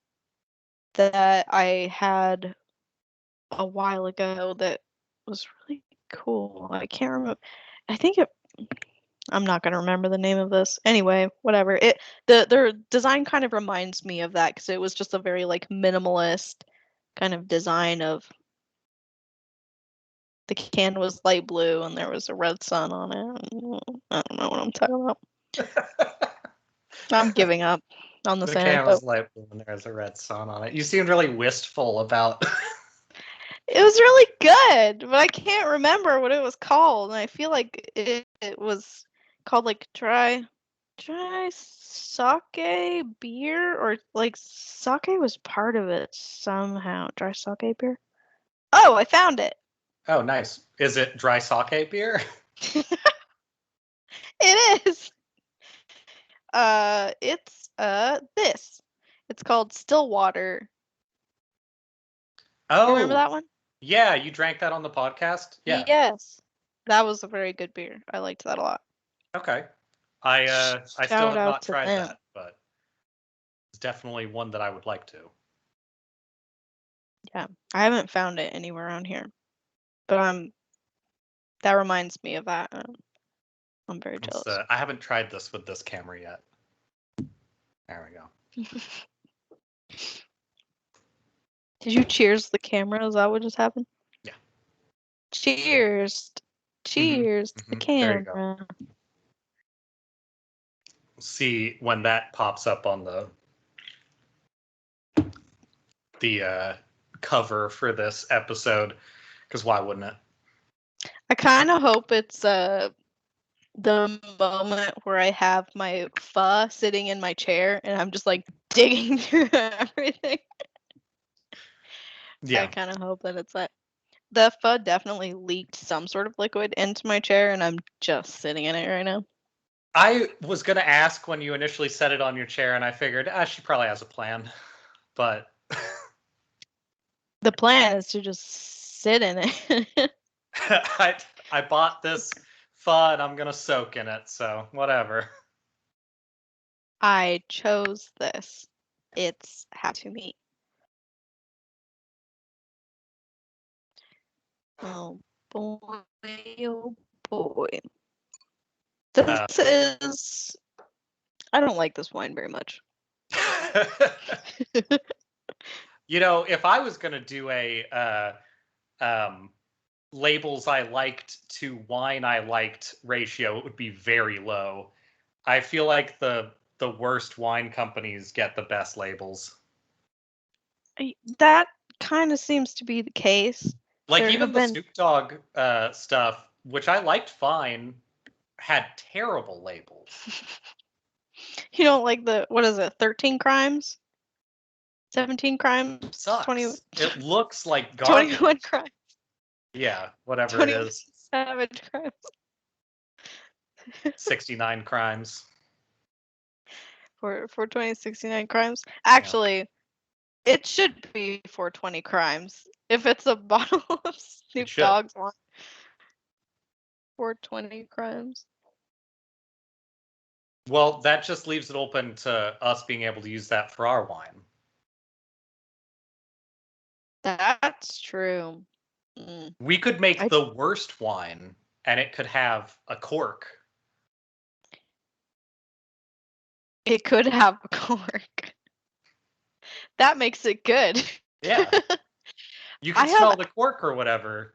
that I had a while ago that was really cool. I can't remember. I'm not gonna remember the name of this. Anyway, whatever. Their design kind of reminds me of that because it was just a very like minimalist kind of design of the can was light blue and there was a red sun on it. I don't know what I'm talking about. I'm giving up on this The can anecdote. was light blue and there's a red sun on it. You seemed really wistful about. It was really good, but I can't remember what it was called. And I feel like it was called like dry sake beer, or like sake was part of it somehow. Dry sake beer. Oh, I found it. Oh, nice. Is it dry sake beer? It is. It's this. It's called Stillwater. Oh, You remember that one? Yeah, you drank that on the podcast? Yeah. Yes. That was a very good beer. I liked that a lot. Okay. I still Shout have out not to tried them. that, but it's definitely one that I would like to. Yeah, I haven't found it anywhere around here, but that reminds me of that. I'm very jealous. I haven't tried this with this camera yet. There we go. Did you cheers the camera? Is that what just happened? Yeah. Cheers. Cheers to the There you camera. go. See when that pops up on the cover for this episode, because why wouldn't it? I kind of hope it's the moment where I have my pho sitting in my chair and I'm just like digging through everything. Yeah. I kind of hope that it's that. The FUD definitely leaked some sort of liquid into my chair, and I'm just sitting in it right now. I was going to ask when you initially set it on your chair, and I figured, she probably has a plan. But the plan is to just sit in it. I bought this FUD, I'm going to soak in it, so whatever. I chose this. It's happy to me. Oh boy, oh boy. This is... I don't like this wine very much. You know, if I was going to do a labels I liked to wine I liked ratio, it would be very low. I feel like the worst wine companies get the best labels. That kind of seems to be the case. Like even the Snoop Dogg stuff, which I liked fine, had terrible labels. You don't like the, what is it, 13 crimes? 17 crimes? Sucks. 20... It looks like garbage. 21 crimes. Yeah, whatever it is. Savage crimes. 69 crimes. For 2069 crimes. Actually, it should be 420 crimes. If it's a bottle of Snoop Dogg's wine. 420 crimes. Well, that just leaves it open to us being able to use that for our wine. That's true. We could make the worst wine, and it could have a cork. It could have a cork. That makes it good. Yeah. You can smell the cork or whatever.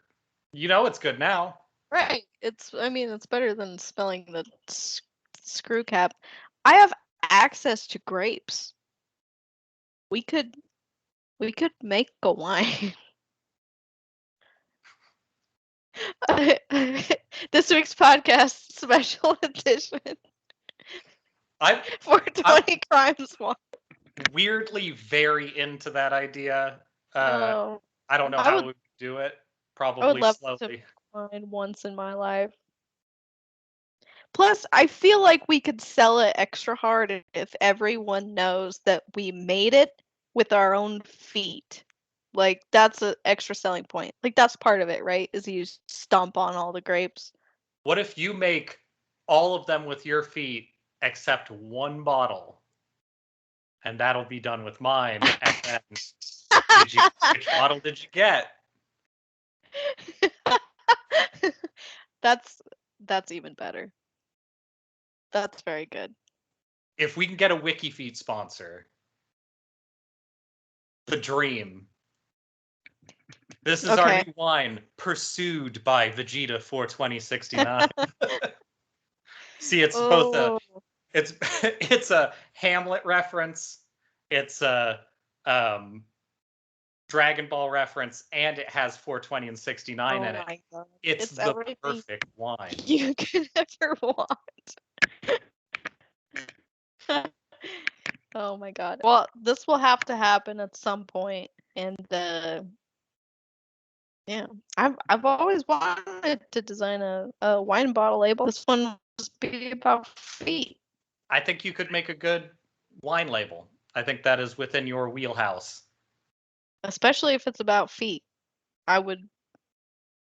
You know it's good now. Right. It's better than smelling the screw cap. I have access to grapes. We could make a wine. This week's podcast special edition. 420 crimes wine. Weirdly very into that idea. I don't know how we would do it. Probably I would love slowly. to make wine once in my life. Plus, I feel like we could sell it extra hard if everyone knows that we made it with our own feet. Like, that's an extra selling point. Like, that's part of it, right? Is you stomp on all the grapes. What if you make all of them with your feet except one bottle? And that'll be done with mine. And then, which bottle did you get? That's even better. That's very good. If we can get a WikiFeet sponsor, the dream. This is our new wine, pursued by Vegeta for 2069. See, it's both a it's a Hamlet reference, it's a Dragon Ball reference, and it has 420 and 69 in it. God. It's the perfect wine you could ever want. Oh my god. Well, this will have to happen at some point, and yeah, I've always wanted to design a wine bottle label. This one will just be about feet. I think you could make a good wine label. I think that is within your wheelhouse. Especially if it's about feet. I would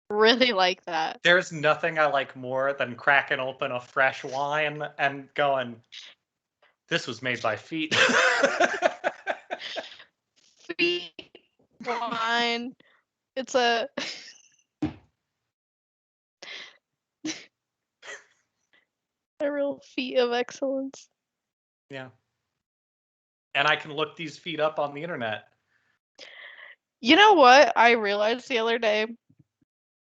really like that. There's nothing I like more than cracking open a fresh wine and going, this was made by feet. Feet wine. It's a real feat of excellence. Yeah. And I can look these feet up on the internet. You know what I realized the other day?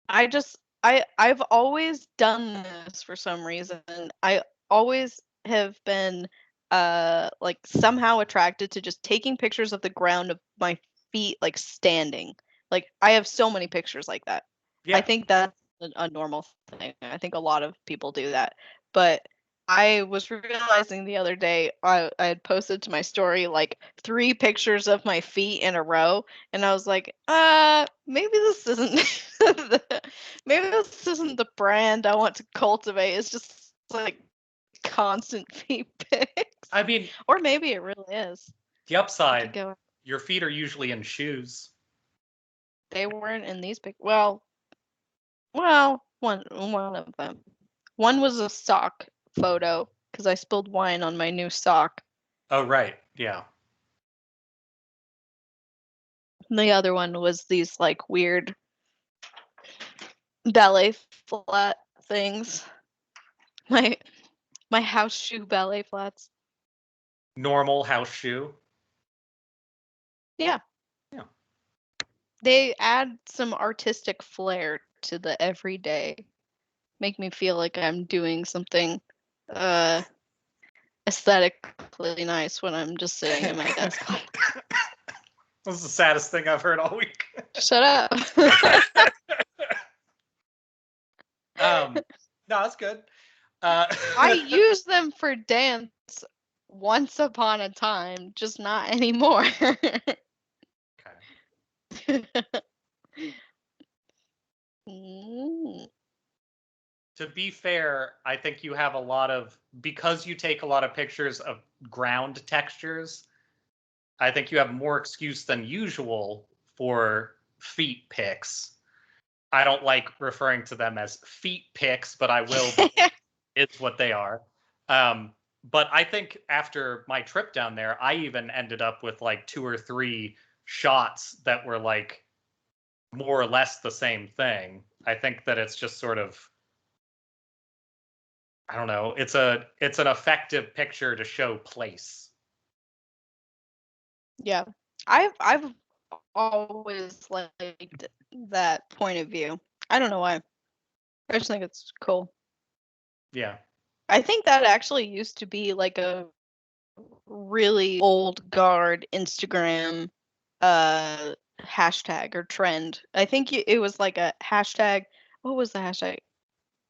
I've always done this for some reason. I always have been like somehow attracted to just taking pictures of the ground of my feet like standing. Like I have so many pictures like that. Yeah. I think that's a normal thing. I think a lot of people do that. But I was realizing the other day, I had posted to my story like 3 pictures of my feet in a row, and I was like, maybe this isn't maybe this isn't the brand I want to cultivate. It's just like constant feet pics. I mean, or maybe it really is. the upside, Go. your feet are usually in shoes. They weren't in these pics. Well, one of them. One was a sock photo because I spilled wine on my new sock. Oh, right. Yeah. The other one was these like weird ballet flat things. My house shoe ballet flats. Normal house shoe. Yeah. Yeah. They add some artistic flair to the everyday. Make me feel like I'm doing something aesthetically nice when I'm just sitting at my desk. This is the saddest thing I've heard all week. Shut up. No, that's good. I used them for dance once upon a time, just not anymore. Okay. To be fair, I think you have a lot of, because you take a lot of pictures of ground textures, I think you have more excuse than usual for feet pics. I don't like referring to them as feet pics, but I will. It's what they are. But I think after my trip down there, I even ended up with like 2 or 3 shots that were like more or less the same thing. I think that it's just sort of, I don't know, it's an effective picture to show place. Yeah. I've always liked that point of view. I don't know why. I just think it's cool. Yeah. I think that actually used to be like a really old guard Instagram hashtag or trend. I think it was like a hashtag. What was the hashtag?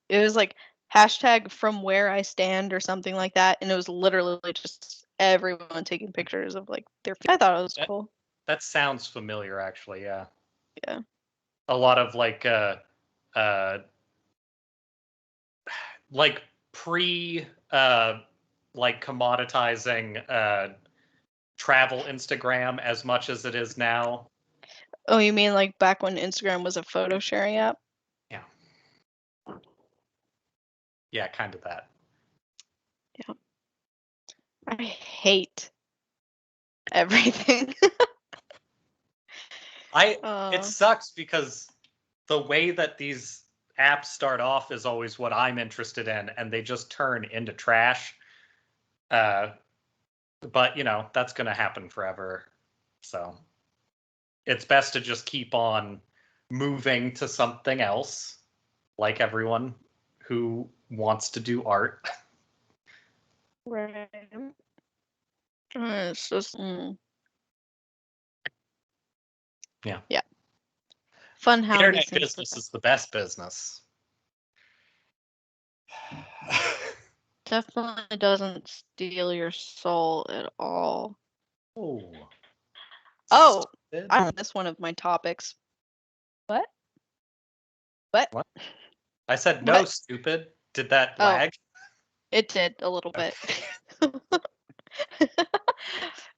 It was like hashtag from where I stand or something like that, and it was literally just everyone taking pictures of like their feet. I thought it was cool. That sounds familiar, actually. Yeah. Yeah. A lot of like pre like commoditizing travel Instagram as much as it is now. Oh, you mean like back when Instagram was a photo sharing app? Yeah. Yeah, kind of that. Yeah. I hate everything. It sucks because the way that these apps start off is always what I'm interested in, and they just turn into trash. But you know, that's gonna happen forever. So it's best to just keep on moving to something else, like everyone who wants to do art. Right. It's just Yeah. Yeah. Fun how Internet these things business is the best business. definitely doesn't steal your soul at all. Oh, I missed one of my topics. What? I said no, stupid. Did that lag? It did a little bit.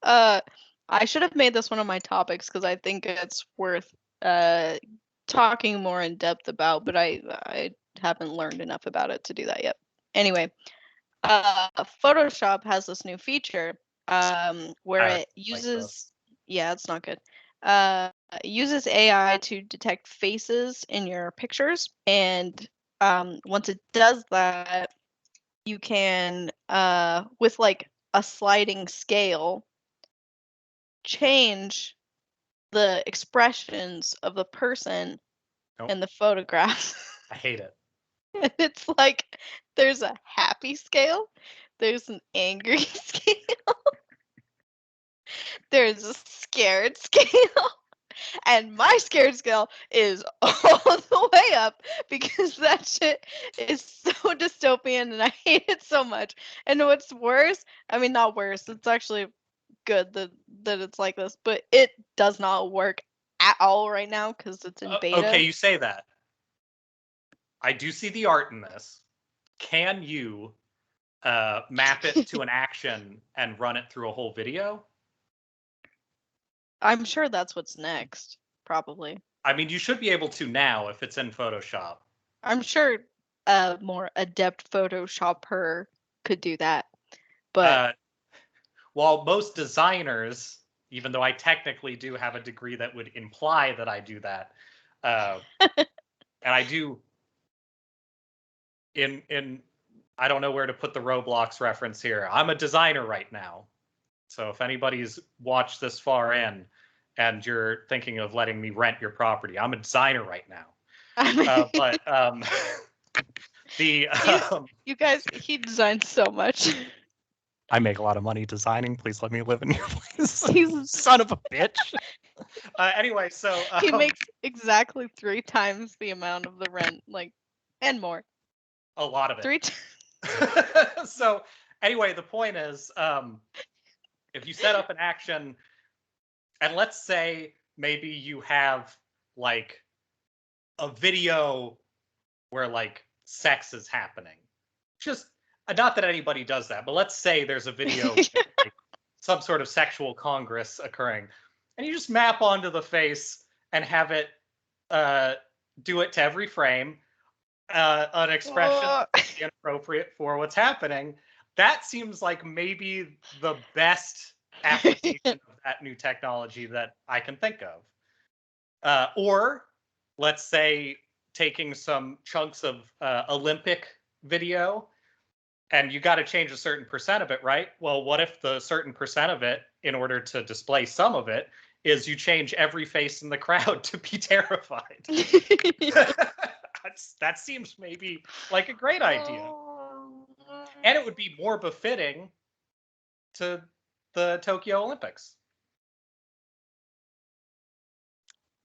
I should have made this one of my topics because I think it's worth talking more in depth about, but I haven't learned enough about it to do that yet. Anyway, Photoshop has this new feature where it uses it's not good. It uses AI to detect faces in your pictures, and once it does that, you can with like a sliding scale change the expressions of the person in the photograph. I hate it. It's like there's a happy scale, there's an angry scale, there's a scared scale, And my scared scale is all the way up because that shit is so dystopian and I hate it so much. And what's worse, I mean, not worse, it's actually good that it's like this, but it does not work at all right now because it's in beta. Okay, you say that. I do see the art in this. Can you map it to an action and run it through a whole video? I'm sure that's what's next, probably. I mean, you should be able to now if it's in Photoshop. I'm sure a more adept Photoshopper could do that. But while most designers, even though I technically do have a degree that would imply that I do that, and I do in I don't know where to put the Roblox reference here. I'm a designer right now. So if anybody's watched this far in and you're thinking of letting me rent your property, I'm a designer right now. But you guys, he designed so much. I make a lot of money designing. Please let me live in your place. He's a son of a bitch. Anyway, so he makes exactly 3 times the amount of the rent, like, and more. A lot of it. 3 times. So anyway, the point is, if you set up an action, and let's say maybe you have like a video where like sex is happening. Just not that anybody does that, but let's say there's a video, like, some sort of sexual congress occurring, and you just map onto the face and have it do it to every frame, an expression inappropriate for what's happening. That seems like maybe the best application of that new technology that I can think of. Or let's say taking some chunks of Olympic video, and you got to change a certain percent of it, right? Well, what if the certain percent of it, in order to display some of it, is you change every face in the crowd to be terrified? That seems maybe like a great idea. And it would be more befitting to the Tokyo Olympics.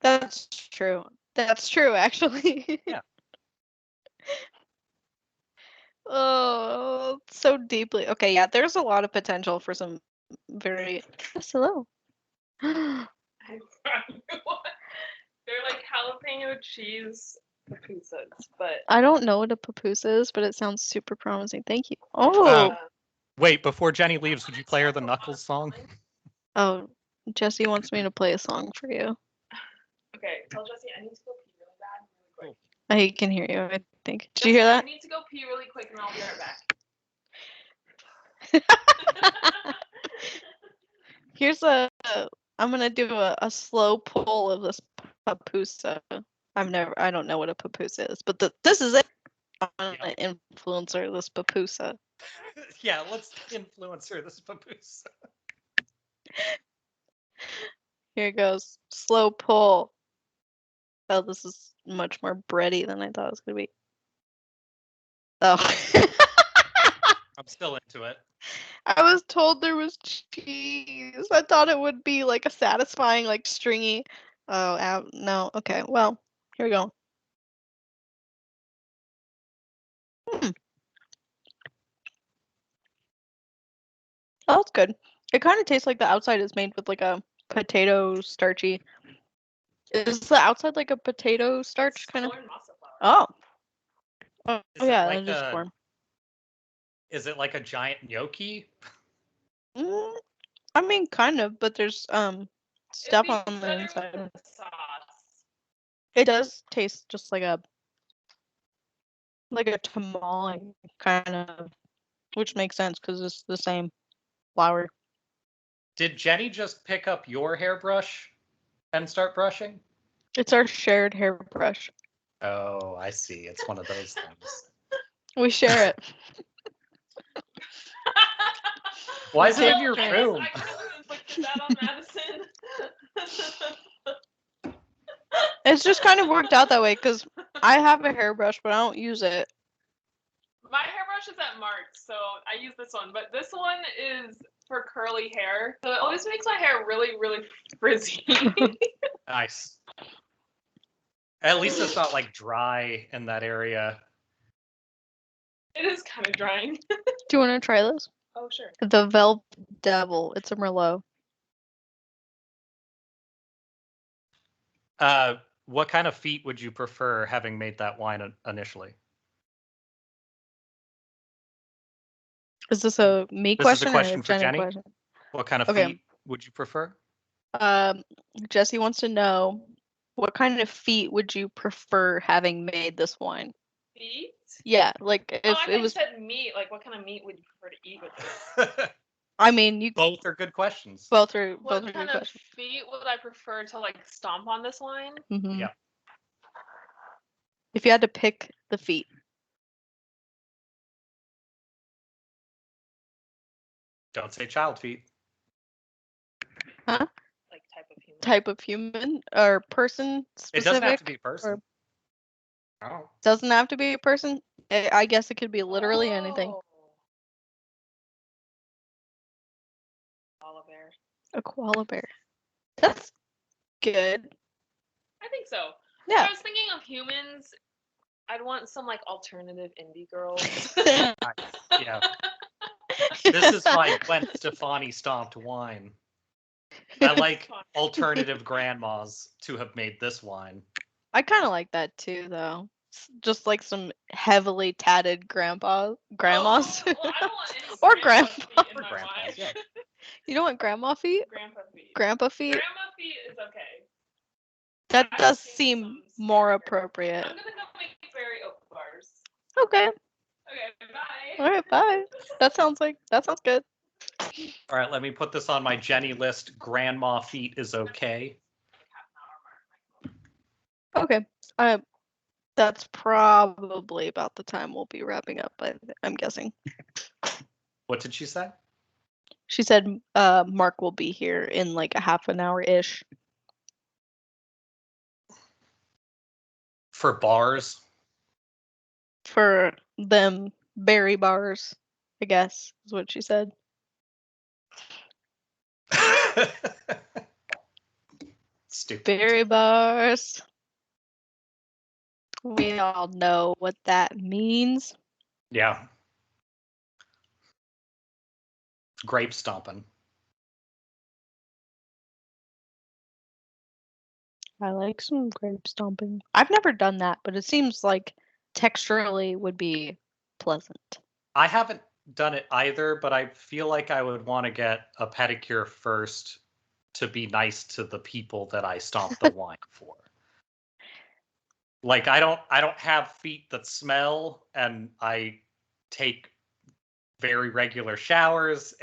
That's true. That's true, actually. Yeah. Oh, so deeply. Okay, yeah, there's a lot of potential for some very... Yes, hello. They're like jalapeno cheese pupusas, but... I don't know what a pupusa is, but it sounds super promising. Thank you. Oh! Wait, before Jenny leaves, would you play her the Knuckles song? Oh, Jesse wants me to play a song for you. Okay, tell Jesse I need to go pee really bad, really quick. I can hear you, I think. Did you hear that? I need to go pee really quick and I'll be right back. Here's I'm gonna do a slow pull of this pupusa. I don't know what a pupusa is, but this is it. I'm gonna influencer this pupusa. Yeah, let's influencer this pupusa. Here it goes. Slow pull. Oh, this is much more bready than I thought it was gonna be. Oh. I'm still into it. I was told there was cheese. I thought it would be like a satisfying, like stringy. Oh, no. Okay, well, here we go. Oh, that's good. It kind of tastes like the outside is made with like a potato starchy. Is the outside like a potato starch kind of? Oh. Oh yeah, like that is corn. Is it like a giant gnocchi? I mean, kind of, but there's stuff on the inside. It does taste just like a tamale kind of, which makes sense because it's the same flour. Did Jenny just pick up your hairbrush and start brushing? It's our shared hairbrush. Oh, I see. It's one of those things. We share it. Why is it in your room? I could have inflicted that on Madison. It's just kind of worked out that way because I have a hairbrush, but I don't use it. My hairbrush is at Mark's, so I use this one. But this one is for curly hair. So it always makes my hair really, really frizzy. Nice. At least it's not like dry in that area. It is kind of drying. Do you want to try this? Oh, sure. The Velvet Devil. It's a Merlot. What kind of feet would you prefer having made that wine initially? Is this a me This question, is a question or a for Jenny Jenny. question? What kind of Okay. feet would you prefer? Jesse wants to know, what kind of feet would you prefer having made this wine? Feet? Yeah, like Oh, if I it thought you was. said meat. Like, what kind of meat would you prefer to eat with this? I mean, you Both are good questions. both are What good kind of questions. feet would I prefer to like stomp on this wine? Mhm. Yeah. If you had to pick the feet. Don't say child feet. Huh? Like Type of human or person It specific? doesn't have to be a person. Or Oh. doesn't have to be a person? I guess it could be literally anything. Koala bear. A koala bear. That's good. I think so. Yeah. If I was thinking of humans, I'd want some like alternative indie girls. Yeah. This is my Gwen Stefani stomped wine. I like alternative grandmas to have made this wine. I kind of like that too, though. Just like some heavily tatted grandmas. Oh, well, I don't want any Or grandpa grandpa. feet in Or my grandpas, wine. yeah. You don't want grandma feet? Grandpa feet. Grandpa feet? Grandma feet is okay. That I does think seem some more standard. appropriate. I'm gonna go make berry oat bars. Okay. Okay, bye. All right, bye. That sounds good. All right, let me put this on my Jenny list. Grandma feet is okay. Okay. That's probably about the time we'll be wrapping up, I'm guessing. What did she say? She said Mark will be here in like a half an hour-ish. For bars? For them berry bars, I guess, is what she said. Stupid. Berry bars. We all know what that means. Yeah. Grape stomping. I like some grape stomping. I've never done that, but it seems like texturally would be pleasant. I haven't done it either, but I feel like I would want to get a pedicure first to be nice to the people that I stomp the wine for. Like I don't have feet that smell, and I take very regular showers.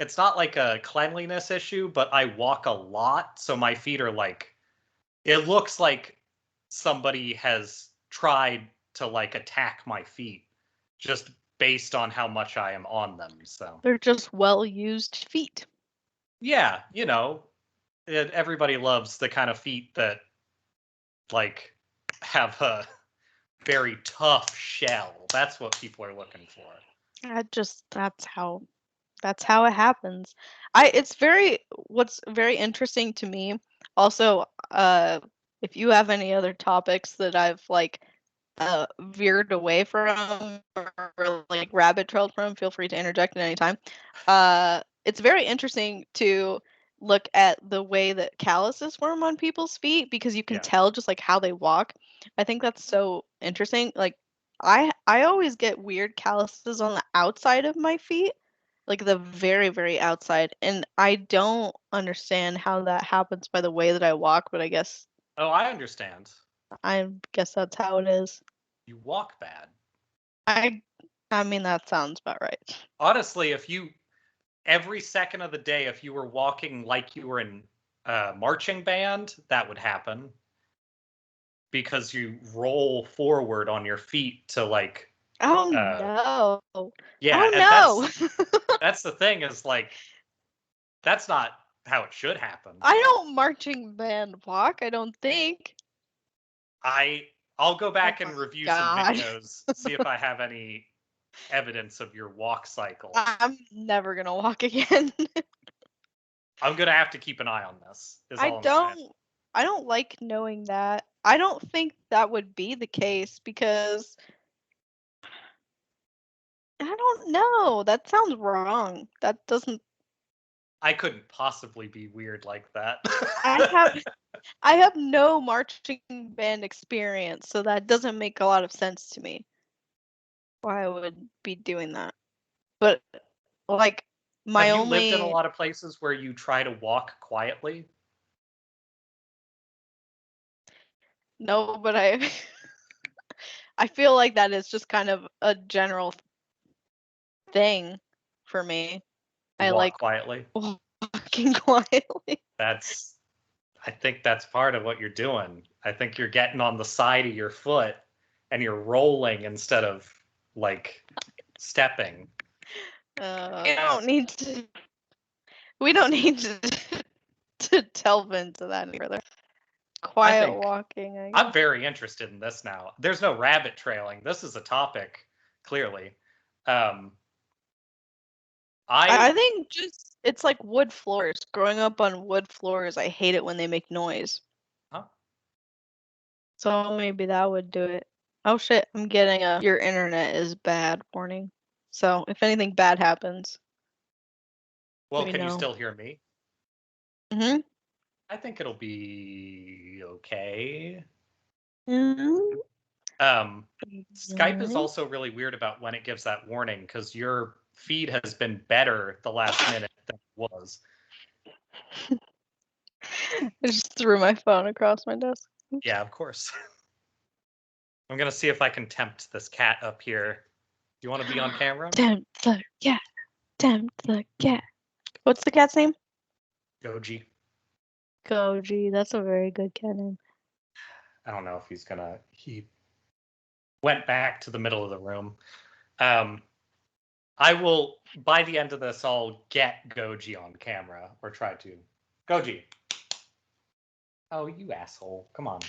It's not like a cleanliness issue, but I walk a lot, so my feet are like, it looks like somebody has tried to like attack my feet just based on how much I am on them. So they're just well-used feet. Yeah, everybody loves the kind of feet that like have a very tough shell. That's what people are looking for. That's how it happens. What's very interesting to me also, if you have any other topics that I've like veered away from or like rabbit trailed from, feel free to interject at any time. It's very interesting to look at the way that calluses form on people's feet, because you can tell just like how they walk. I think that's so interesting. Like I always get weird calluses on the outside of my feet, like the very, very outside, and I don't understand how that happens by the way that I walk, but I guess I understand. That's how it is. You walk bad. I mean, that sounds about right. Honestly, if you every second of the day, if you were walking like you were in marching band, that would happen. Because you roll forward on your feet to like. Oh no! Yeah, oh no! That's the thing, is like, that's not how it should happen. I don't marching band walk. I don't think. I'll go back and review some God. videos, see if I have any evidence of your walk cycle. I'm never gonna walk again. I'm gonna have to keep an eye on this. I don't like knowing that. I don't think that would be the case because I don't know. That sounds wrong. That doesn't. I couldn't possibly be weird like that. I have no marching band experience, so that doesn't make a lot of sense to me. Why I would be doing that. But like my Have you only lived in a lot of places where you try to walk quietly? No, but I I feel like that is just kind of a general thing for me. I Walk like quietly. walking quietly. I think that's part of what you're doing. I think you're getting on the side of your foot and you're rolling instead of like stepping. We don't need to. We don't need to delve into that any further. Quiet walking. I guess. I'm very interested in this now. There's no rabbit trailing. This is a topic, clearly. I think just it's like wood floors. Growing up on wood floors, I hate it when they make noise. Huh? So maybe that would do it. Oh shit, I'm getting a your internet is bad warning. So if anything bad happens. Well, can you still hear me? Mm-hmm. I think it'll be okay. Mm-hmm. Skype is also really weird about when it gives that warning because your feed has been better the last minute than it was. I just threw my phone across my desk. Oops. Yeah, of course. I'm gonna see if I can tempt this cat up here. Do you want to be on camera? Tempt the cat. Tempt the cat. What's the cat's name? Goji. Goji. That's a very good cat name. I don't know if he's gonna. He went back to the middle of the room. I will, by the end of this, I'll get Goji on camera, or try to. Goji. Oh, you asshole. Come on.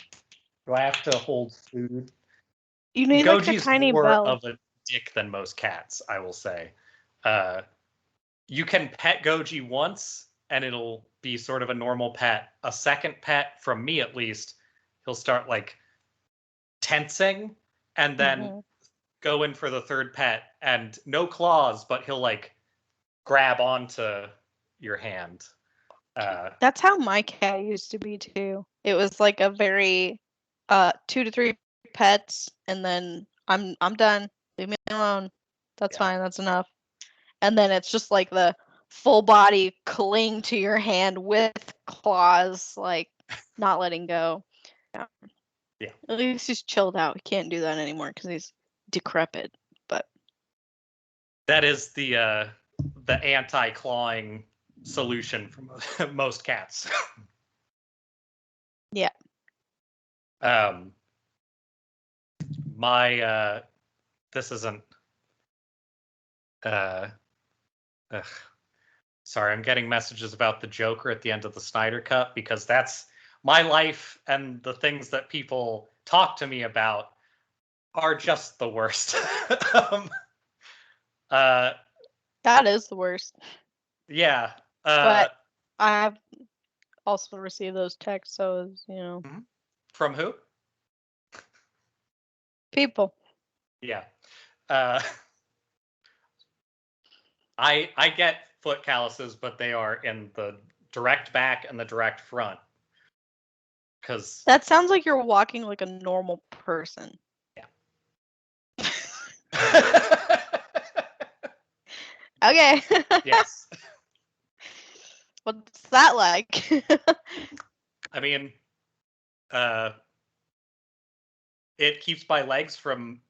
Do I have to hold food? You need like a tiny more bell. of a dick than most cats, I will say. You can pet Goji once, and it'll be sort of a normal pet. A second pet, from me at least, he'll start like tensing, and then go in for the third pet, and no claws, but he'll like grab onto your hand. That's how my cat used to be too. It was like a very 2 to 3 pets and then I'm done. Leave me alone. That's fine. That's enough. And then it's just like the full body cling to your hand with claws, like not letting go. Yeah. At least he's chilled out. He can't do that anymore because he's decrepit. But that is the anti-clawing solution for most cats. Yeah. My this isn't sorry, I'm getting messages about the Joker at the end of the Snyder Cut because that's my life, and the things that people talk to me about are just the worst. That is the worst. Yeah. But I've also received those texts, so you know. From who? People. Yeah. I get foot calluses, but they are in the direct back and the direct front. Because that sounds like you're walking like a normal person. Yeah. Okay. Yes. What's that like? I mean, it keeps my legs from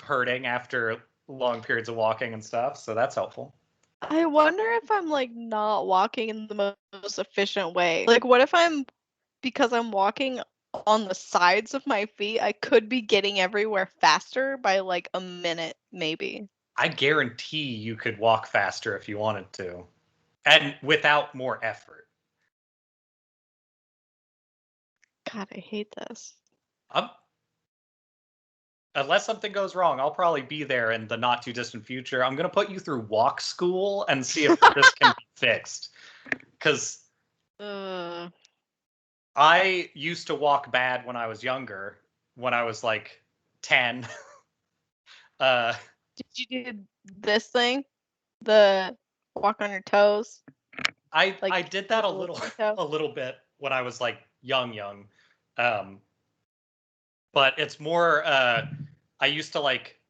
hurting after long periods of walking and stuff, so that's helpful. I wonder if I'm like not walking in the most efficient way. Like, what if because I'm walking on the sides of my feet, I could be getting everywhere faster by like a minute, maybe. I guarantee you could walk faster if you wanted to, and without more effort. God, I hate this. Unless something goes wrong, I'll probably be there in the not too distant future. I'm going to put you through walk school and see if this can be fixed. Because I used to walk bad when I was younger, when I was like 10. Did you do this thing? The walk on your toes? I did that a toe? little bit when I was like young. But it's more I used to like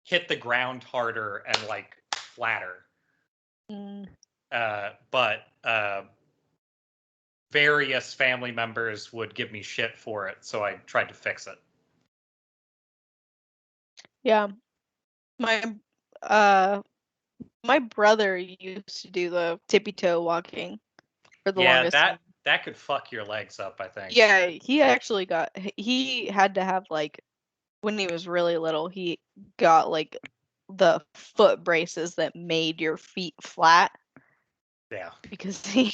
hit the ground harder and like flatter. But various family members would give me shit for it, so I tried to fix it. Yeah. My brother used to do the tippy toe walking for the longest time. That could fuck your legs up, I think. Yeah, he had to have like when he was really little, he got like the foot braces that made your feet flat. Yeah. Because he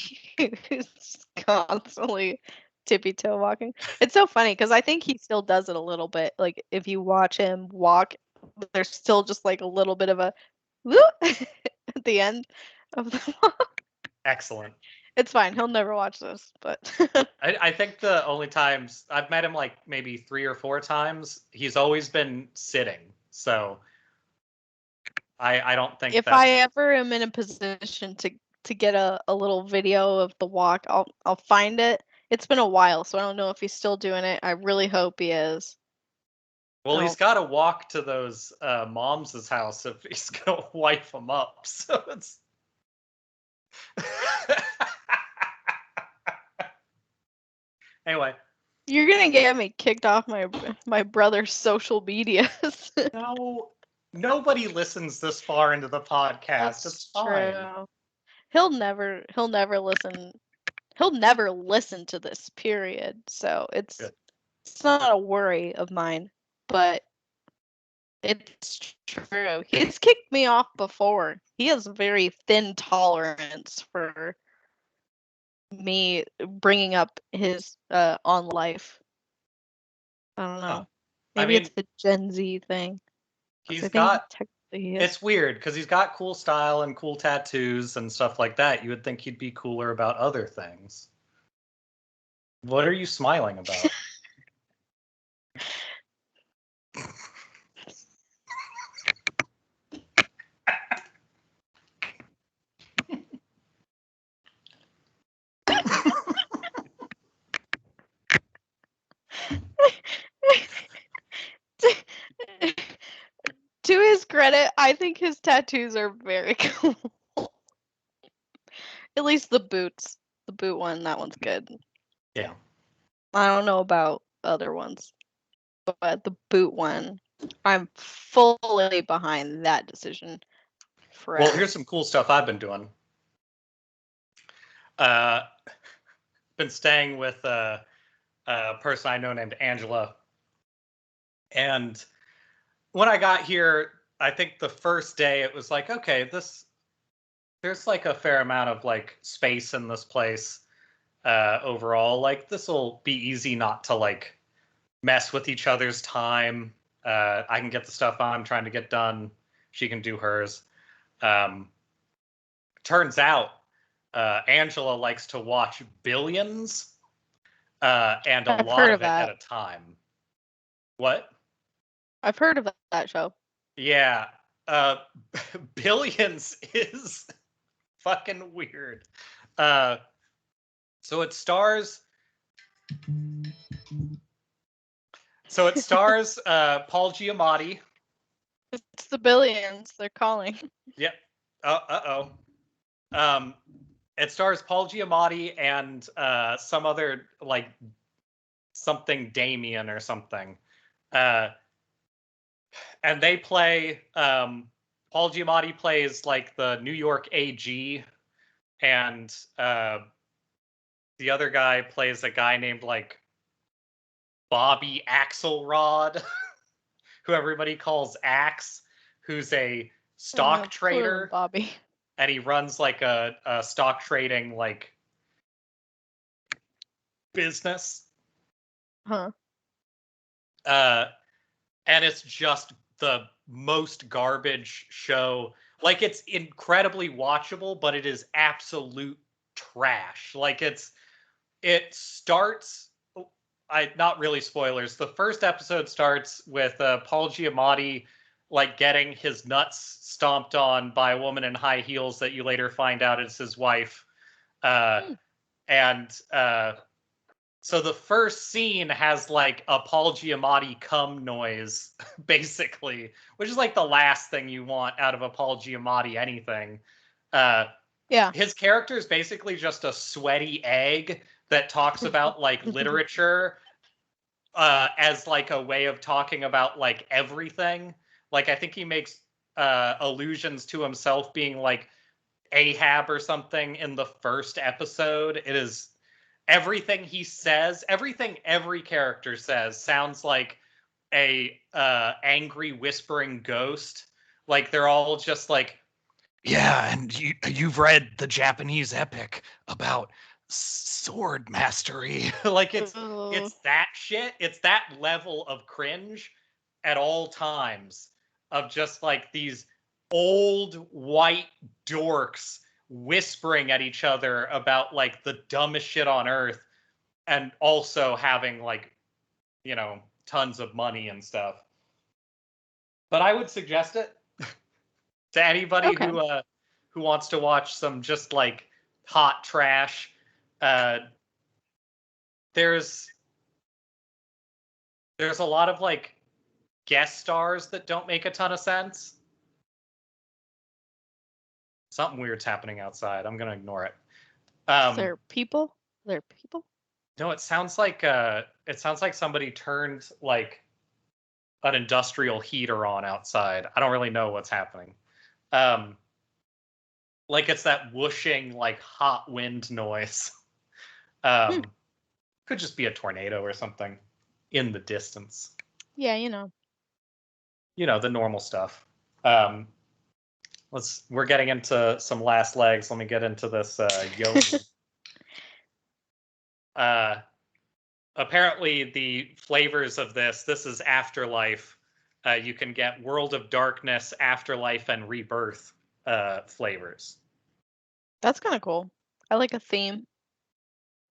was constantly tippy toe walking. It's so funny because I think he still does it a little bit. Like if you watch him walk, there's still just like a little bit of a whoop at the end of the walk. Excellent. It's fine. He'll never watch this, but I think the only times I've met him, like maybe 3 or 4 times, he's always been sitting. So I don't think if I ever am in a position to get a little video of the walk, I'll find it. It's been a while, so I don't know if he's still doing it. I really hope he is. Well, he's got to walk to those moms' house if he's gonna wife them up. So it's. Anyway, you're gonna get me kicked off my brother's social medias. No, nobody listens this far into the podcast. It's fine. True. He'll never listen. He'll never listen to this. Period. So it's not a worry of mine, but it's true. He's kicked me off before. He has very thin tolerance for me bringing up his on life. I don't know. Maybe it's the Gen Z thing. It's weird because he's got cool style and cool tattoos and stuff like that. You would think he'd be cooler about other things. What are you smiling about? To his credit, I think his tattoos are very cool. At least the boots. The boot one, that one's good. Yeah. I don't know about other ones, but the boot one, I'm fully behind that decision. Forever. Well, here's some cool stuff I've been doing. Been staying with a person I know named Angela. And when I got here, I think the first day it was like, okay, there's like a fair amount of like space in this place overall. Like this will be easy not to like mess with each other's time. I can get the stuff I'm trying to get done. She can do hers. Turns out Angela likes to watch Billions and a lot of it at a time. What? I've heard of that show. Yeah. Billions is fucking weird. So it stars Paul Giamatti. It's the Billions. They're calling. Yep. It stars Paul Giamatti and some other like something Damien or something. And they play Paul Giamatti plays like the New York AG, and the other guy plays a guy named like Bobby Axelrod, who everybody calls Axe, who's a stock trader. Bobby. And he runs like a stock trading like business. Huh. And it's just the most garbage show. Like it's incredibly watchable, but it is absolute trash. Like it's it starts. Not really spoilers. The first episode starts with Paul Giamatti like getting his nuts stomped on by a woman in high heels that you later find out is his wife. And so the first scene has like a Paul Giamatti cum noise, basically, which is like the last thing you want out of a Paul Giamatti anything. Yeah. His character is basically just a sweaty egg that talks about like literature as like a way of talking about like everything. Like I think he makes allusions to himself being like Ahab or something in the first episode. It is everything he says, everything every character says sounds like a angry whispering ghost. Like they're all just like, yeah, and you've read the Japanese epic about sword mastery. Like it's that shit. It's that level of cringe at all times of just like these old white dorks whispering at each other about like the dumbest shit on earth and also having like, you know, tons of money and stuff. But I would suggest it to anybody who wants to watch some just like hot trash. There's a lot of like guest stars that don't make a ton of sense. Something weird's happening outside. I'm gonna ignore it. There people? No, it sounds like somebody turned like an industrial heater on outside. I don't really know what's happening. Like it's that whooshing like hot wind noise. Could just be a tornado or something in the distance. Yeah, you know. You know, the normal stuff. We're getting into some last legs. Let me get into this apparently the flavors of this is Afterlife. You can get World of Darkness, Afterlife, and Rebirth flavors. That's kind of cool. I like a theme.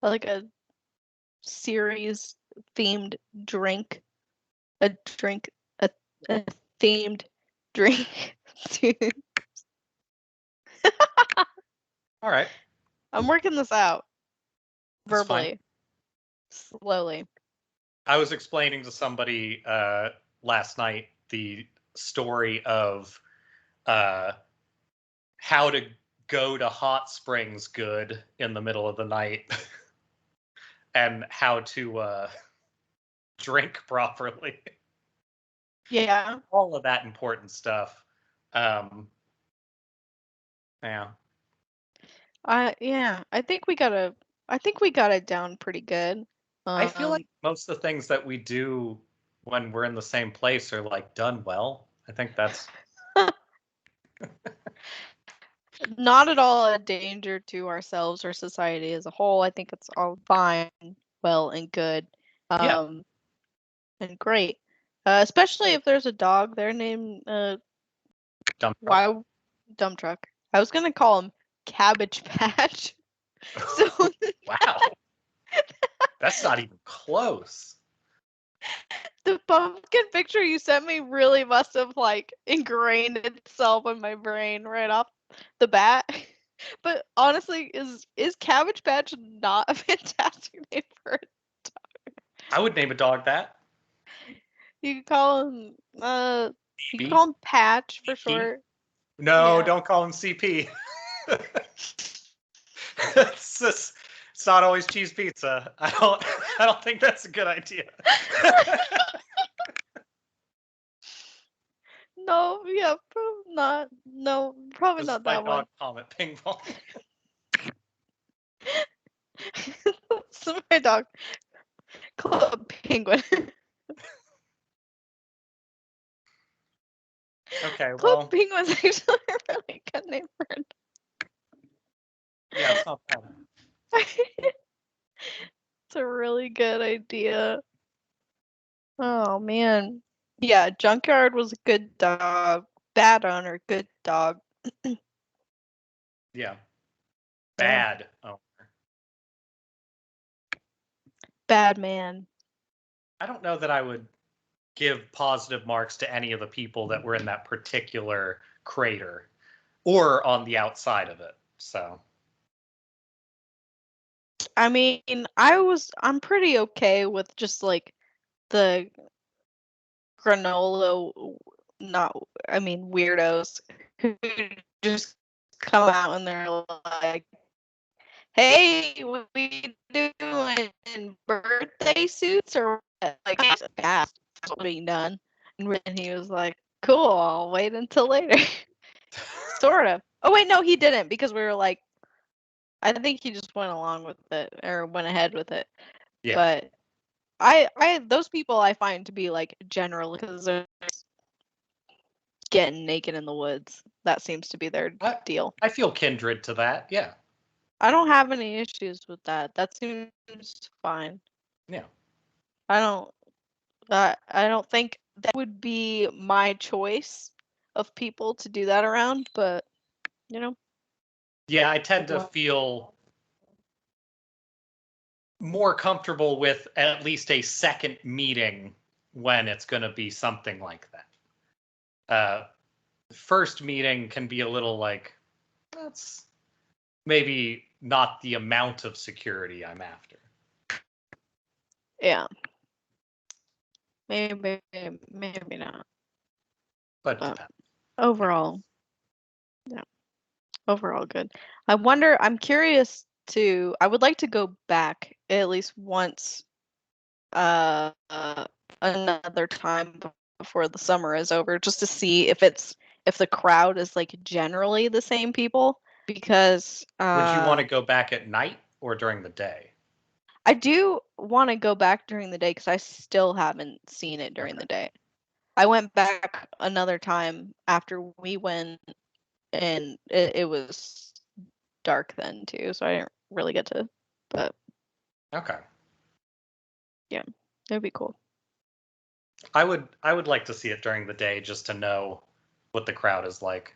I like a series themed drink. A themed drink. All right. I'm working this out. That's verbally. Fine. Slowly. I was explaining to somebody last night the story of how to go to hot springs good in the middle of the night and how to drink properly. Yeah. All of that important stuff. Yeah. Yeah. I think we got it down pretty good. I feel like most of the things that we do when we're in the same place are like done well. I think that's not at all a danger to ourselves or society as a whole. I think it's all fine, well, and good. And great. Especially if there's a dog there named Dump Truck. Dump Truck. I was gonna call him Cabbage Patch. So wow. That's not even close. The pumpkin picture you sent me really must have like ingrained itself in my brain right off the bat. But honestly, is Cabbage Patch not a fantastic name for a dog? I would name a dog that. You could call him you could call him Patch for short. No, yeah. Don't call him CP. It's not always cheese pizza. I don't think that's a good idea. No, yeah, probably not. No, probably not that one. Comet Ping Pong. So my dog, Club Penguin. Okay, Club Penguin's actually a really good name for it. Yeah, it's not bad. It's a really good idea. Oh man. Yeah, Junkyard was a good dog. Bad owner, good dog. Yeah. Bad owner. bad man. I don't know that I would give positive marks to any of the people that were in that particular crater or on the outside of it. So, I mean, I'm pretty okay with just like the granola, weirdos who just come out and they're like, hey, what we doing? Birthday suits or what? Like, asked what's being done. And he was like, cool, I'll wait until later. Sort of. Oh, wait, no, he didn't, because we were like, I think he just went along with it, or went ahead with it. yeah. But I those people I find to be like general, because they're getting naked in the woods. That seems to be their deal. I feel kindred to that. Yeah. I don't have any issues with that. That seems fine. Yeah. I don't think that would be my choice of people to do that around, but you know. Yeah, I tend to feel more comfortable with at least a second meeting when it's going to be something like that. First meeting can be a little like, that's maybe not the amount of security I'm after. Yeah. Maybe not. But overall, yeah. Overall good. I'm curious I would like to go back at least once another time before the summer is over, just to see if the crowd is like generally the same people, because would you want to go back at night or during the day? I do want to go back during the day because I still haven't seen it during the day. I went back another time after we went, and it was dark then too, so I didn't really get to. But okay, yeah, it'd be cool. I would like to see it during the day just to know what the crowd is like.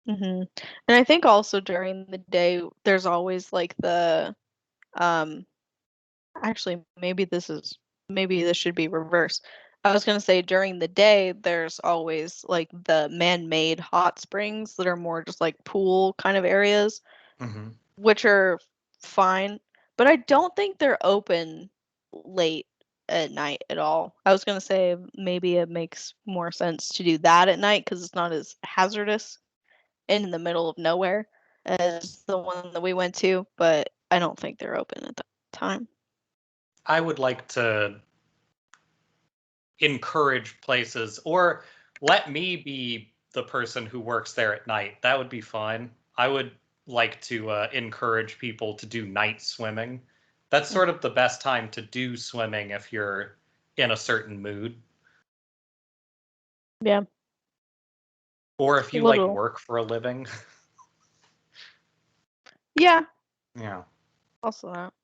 And I think also during the day there's always like the actually maybe this should be reversed. I was gonna say during the day there's always like the man-made hot springs that are more just like pool kind of areas, which are fine, but I don't think they're open late at night at all. I was gonna say maybe it makes more sense to do that at night because it's not as hazardous in the middle of nowhere as the one that we went to, but I don't think they're open at that time. I would like to encourage places, or let me be the person who works there at night. That would be fine. I would like to encourage people to do night swimming. That's sort of the best time to do swimming if you're in a certain mood. Yeah. Or if you like work for a living. Yeah. Yeah. Also that.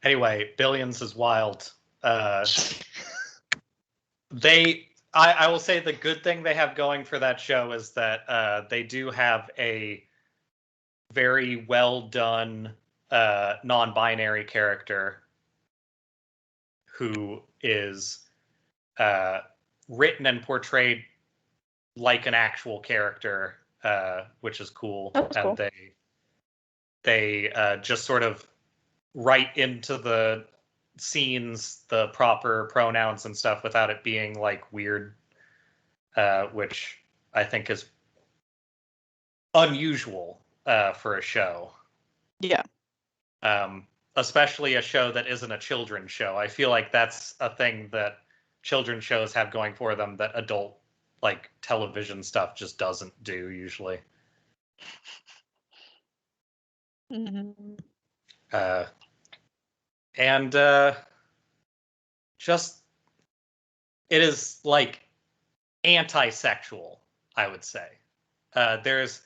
Anyway, Billions is wild. I will say the good thing they have going for that show is that they do have a very well done non-binary character who is written and portrayed like an actual character, which is cool. That's and cool. They just sort of write into the scenes the proper pronouns and stuff without it being like weird, which I think is unusual for a show. Yeah. Especially a show that isn't a children's show. I feel like that's a thing that children's shows have going for them that adult like television stuff just doesn't do usually. And just it is like anti-sexual, I would say. There's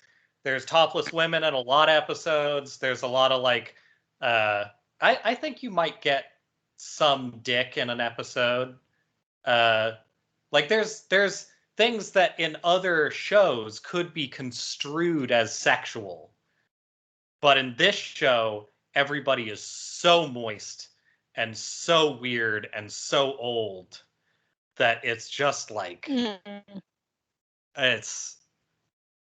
topless women in a lot of episodes. There's a lot of like I think you might get some dick in an episode. Like there's things that in other shows could be construed as sexual. But in this show, everybody is so moist and so weird and so old that it's just like it's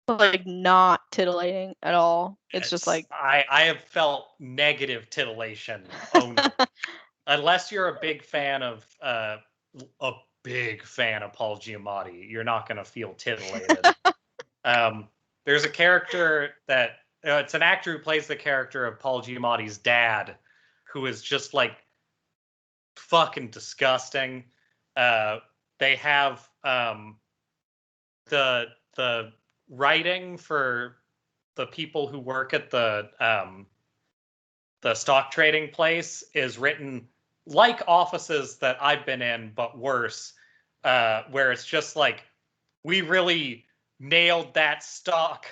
like not titillating at all. It's just like I have felt negative titillation only. Unless you're a big fan of Paul Giamatti, you're not going to feel titillated. There's a character that it's an actor who plays the character of Paul Giamatti's dad, who is just like fucking disgusting. They have the writing for the people who work at the stock trading place is written like offices that I've been in, but worse, where it's just like, we really nailed that stock,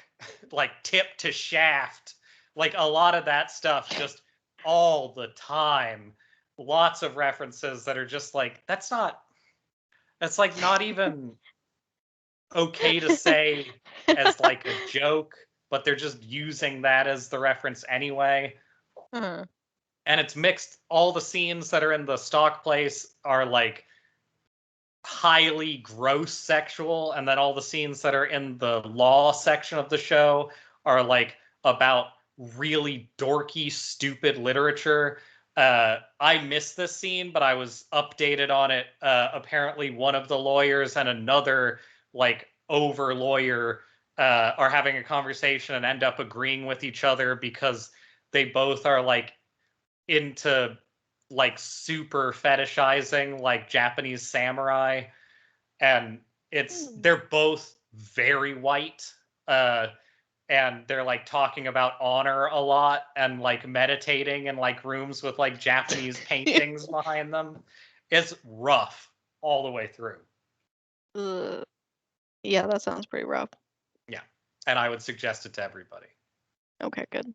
like tip to shaft, like a lot of that stuff just all the time. Lots of references that are just like, that's like not even okay to say as like a joke, but they're just using that as the reference anyway. And it's mixed. All the scenes that are in the stock place are like highly gross sexual, and then all the scenes that are in the law section of the show are like about really dorky, stupid literature. I missed this scene, but I was updated on it. Apparently one of the lawyers and another like over lawyer are having a conversation and end up agreeing with each other because they both are like into like super fetishizing like Japanese samurai, and they're both very white, and they're like talking about honor a lot and like meditating in like rooms with like Japanese paintings behind them. It's rough all the way through. Yeah, that sounds pretty rough. Yeah, and I would suggest it to everybody. Okay, good.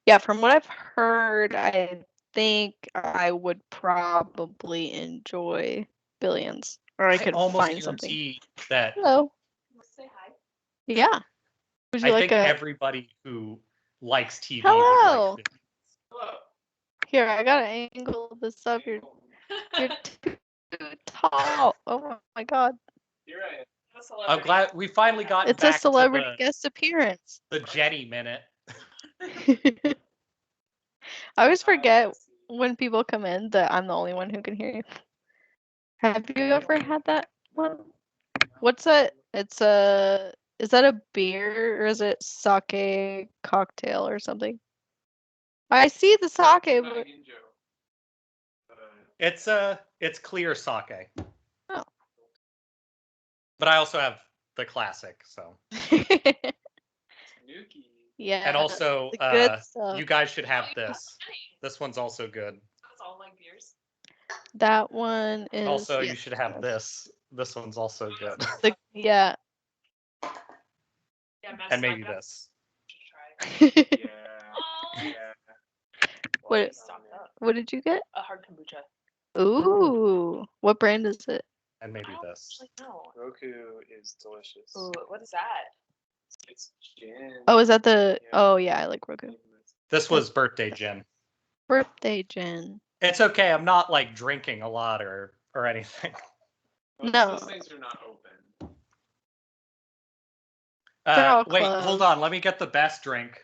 Yeah, from what I've heard, I think I would probably enjoy Billions, or I could find something. That hello. Say hi. Yeah. Would you I like think everybody who likes TV hello. would like this. Hello. Here, I gotta angle this up. You're too tall. Oh my god. You're right. I'm glad we finally got It's back a celebrity to guest appearance. the Jenny minute. I always forget when people come in that I'm the only one who can hear you. Have you ever had that one? What's that? Is that a beer or is it sake cocktail or something? I see the sake. But... It's clear sake. Oh. But I also have the classic, so. Yeah. And also, you guys should have this. This one's also good. That's all like beers. That one is. Also, you should have this. This one's also good. Yeah. And maybe this. What did you get? A hard kombucha. Ooh. What brand is it? And maybe this. No. Roku is delicious. Ooh, what is that? It's gin. Oh, is that the? Yeah. Oh yeah, I like Roku. This was birthday gin. Birthday gin. It's okay. I'm not like drinking a lot or anything. Most no. Those things are not open. Wait, hold on. Let me get the best drink.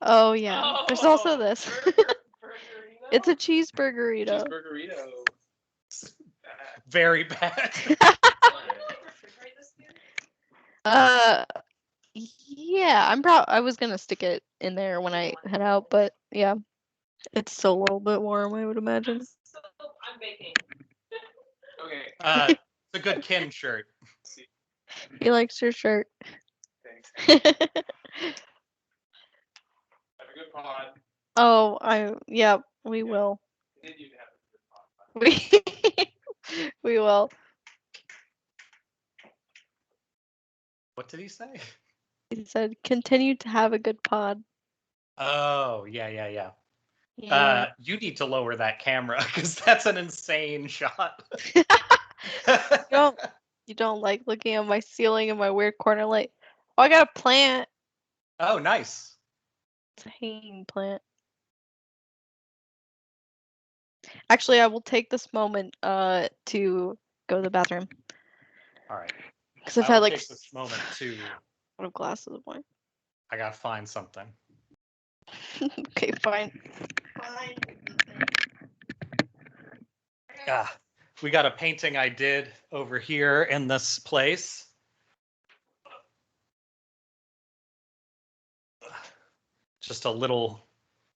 Oh yeah. Oh, there's also this. It's a cheeseburgerito. Cheeseburgerito. Very bad. Yeah, I was gonna stick it in there when I head out, but yeah, it's still a little bit warm, I would imagine. I'm baking. Okay. It's a good Kin shirt. He likes your shirt. Thanks. Have a good pod. Oh, yeah, we will. Continue to have a good pod. We will. What did he say? He said, continue to have a good pod. Oh, yeah. Yeah. You need to lower that camera because that's an insane shot. You don't like looking at my ceiling and my weird corner light. Oh, I got a plant. Oh, nice. It's a hanging plant. Actually, I will take this moment to go to the bathroom. All right. Because I've I had will like take this moment to. a lot of glasses of wine. I gotta find something. Okay, fine. We got a painting I did over here in this place. Just a little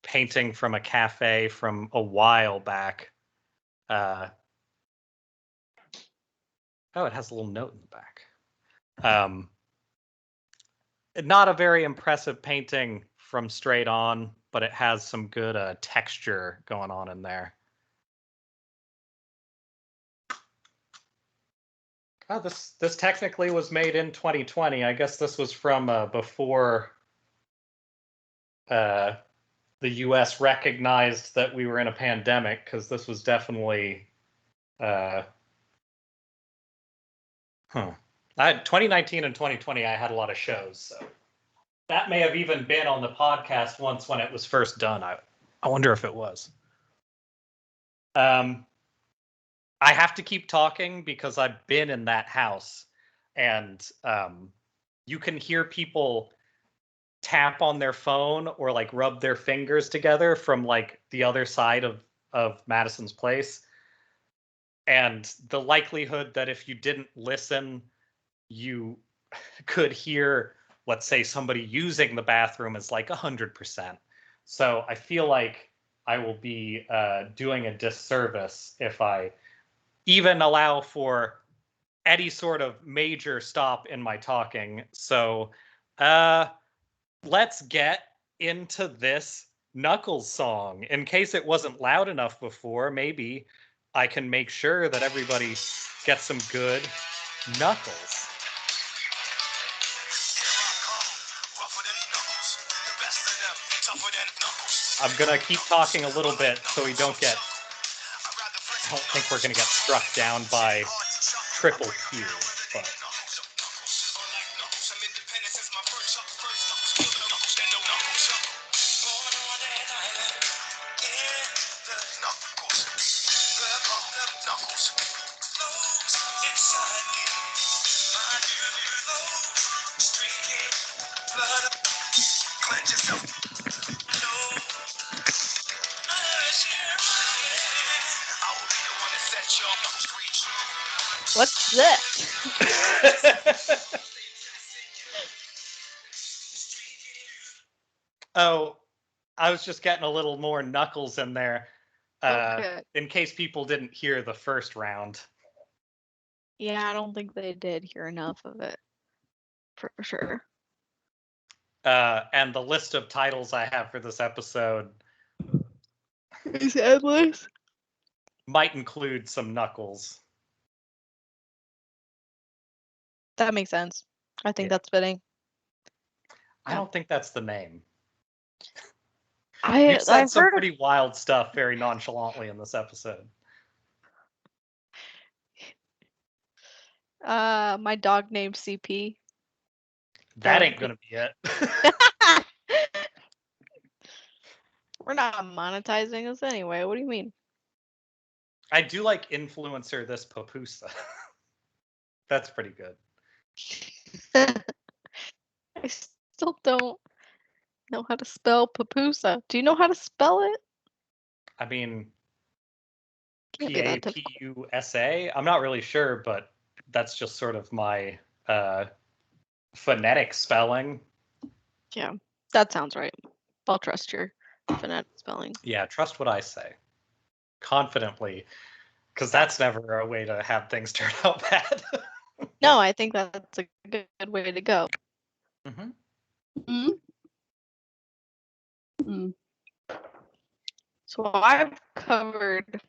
painting from a cafe from a while back. Oh, it has a little note in the back. Not a very impressive painting from straight on, but it has some good texture going on in there. Oh, this technically was made in 2020. I guess this was from before the U.S. recognized that we were in a pandemic, because this was definitely 2019 and 2020. I had a lot of shows, so that may have even been on the podcast once when it was first done. I wonder if it was. I have to keep talking because I've been in that house, and you can hear people tap on their phone or like rub their fingers together from like the other side of Madison's place. And the likelihood that if you didn't listen, you could hear, let's say, somebody using the bathroom is like 100%. So I feel like I will be doing a disservice if I even allow for any sort of major stop in my talking. So let's get into this Knuckles song. In case it wasn't loud enough before, maybe I can make sure that everybody gets some good Knuckles. I'm gonna keep talking a little bit so we don't get. I don't think we're gonna get struck down by triple Q, but. What's this? Oh, I was just getting a little more Knuckles in there. Okay. In case people didn't hear the first round. Yeah, I don't think they did hear enough of it. For sure. And the list of titles I have for this episode is endless. Might include some Knuckles. That makes sense. I think that's fitting. I don't think that's the name. You've said some pretty wild stuff very nonchalantly in this episode. My dog named CP. That ain't gonna be it. We're not monetizing this anyway. What do you mean? I do like influencer this Pupusa. That's pretty good. I still don't know how to spell Pupusa. Do you know how to spell it? I mean, Papusa. I'm not really sure, but that's just sort of my phonetic spelling. Yeah, that sounds right. I'll trust your phonetic spelling. Yeah, trust what I say. Confidently, because that's never a way to have things turn out bad. No, I think that's a good way to go. So I've covered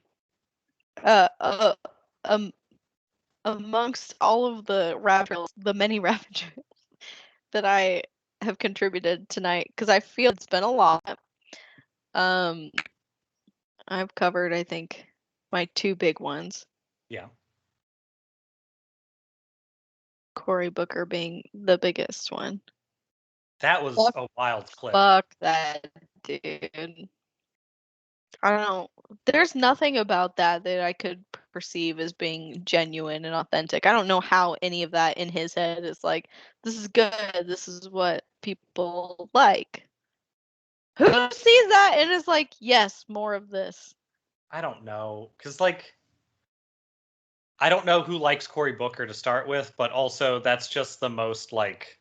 amongst all of the many rabbit trails that I have contributed tonight, because I feel it's been a lot. I've covered, I think, my 2 big ones. Yeah. Cory Booker being the biggest one. That was a wild clip. Fuck that dude. I don't know. There's nothing about that I could perceive as being genuine and authentic. I don't know how any of that in his head is like, this is good, this is what people like. Who sees that and is like, yes, more of this? I don't know, because like, I don't know who likes Cory Booker to start with, but also that's just the most like,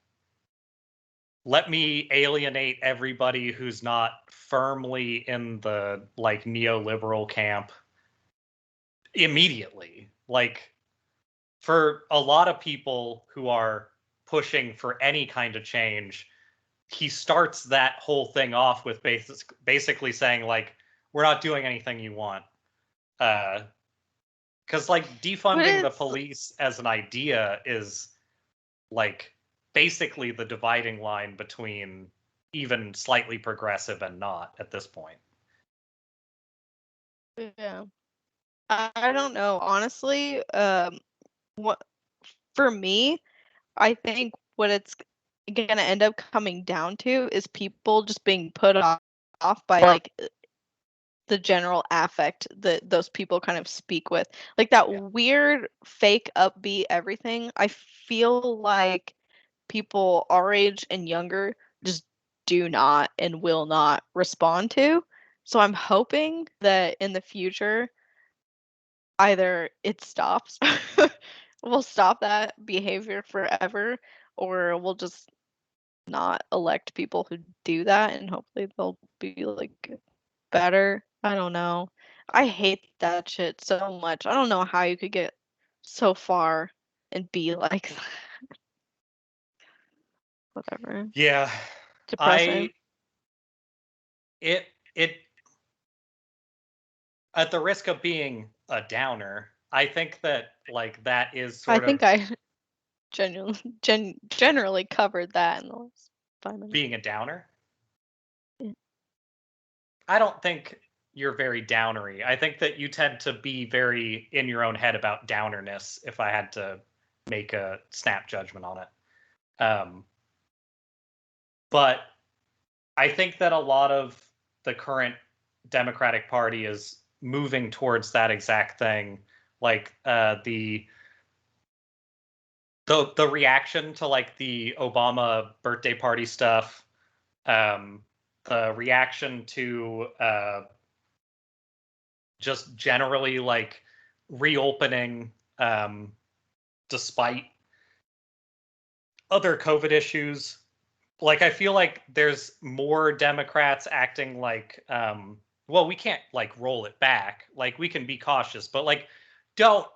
let me alienate everybody who's not firmly in the like neoliberal camp immediately. Like, for a lot of people who are pushing for any kind of change, he starts that whole thing off with basically saying like, we're not doing anything you want. Because like defunding the police as an idea is like basically the dividing line between even slightly progressive and not at this point. Yeah. I don't know. Honestly, what for me, I think what it's gonna end up coming down to is people just being put off by like the general affect that those people kind of speak with. Like that weird fake upbeat everything. I feel like people our age and younger just do not and will not respond to. So I'm hoping that in the future either it stops, we'll stop that behavior forever, or we'll just not elect people who do that, and hopefully they'll be like better. I don't know. I hate that shit so much. I don't know how you could get so far and be like that. Whatever. Yeah. Depressing. It at the risk of being a downer, I think that like that is sort of I generally covered that in the last 5 minutes. Being a downer? Yeah. I don't think you're very downery. I think that you tend to be very in your own head about downerness, if I had to make a snap judgment on it. But I think that a lot of the current Democratic Party is moving towards that exact thing. Like the reaction to like the Obama birthday party stuff, the reaction to just generally like reopening despite other COVID issues. Like, I feel like there's more Democrats acting like, well, we can't like roll it back. Like, we can be cautious, but like, don't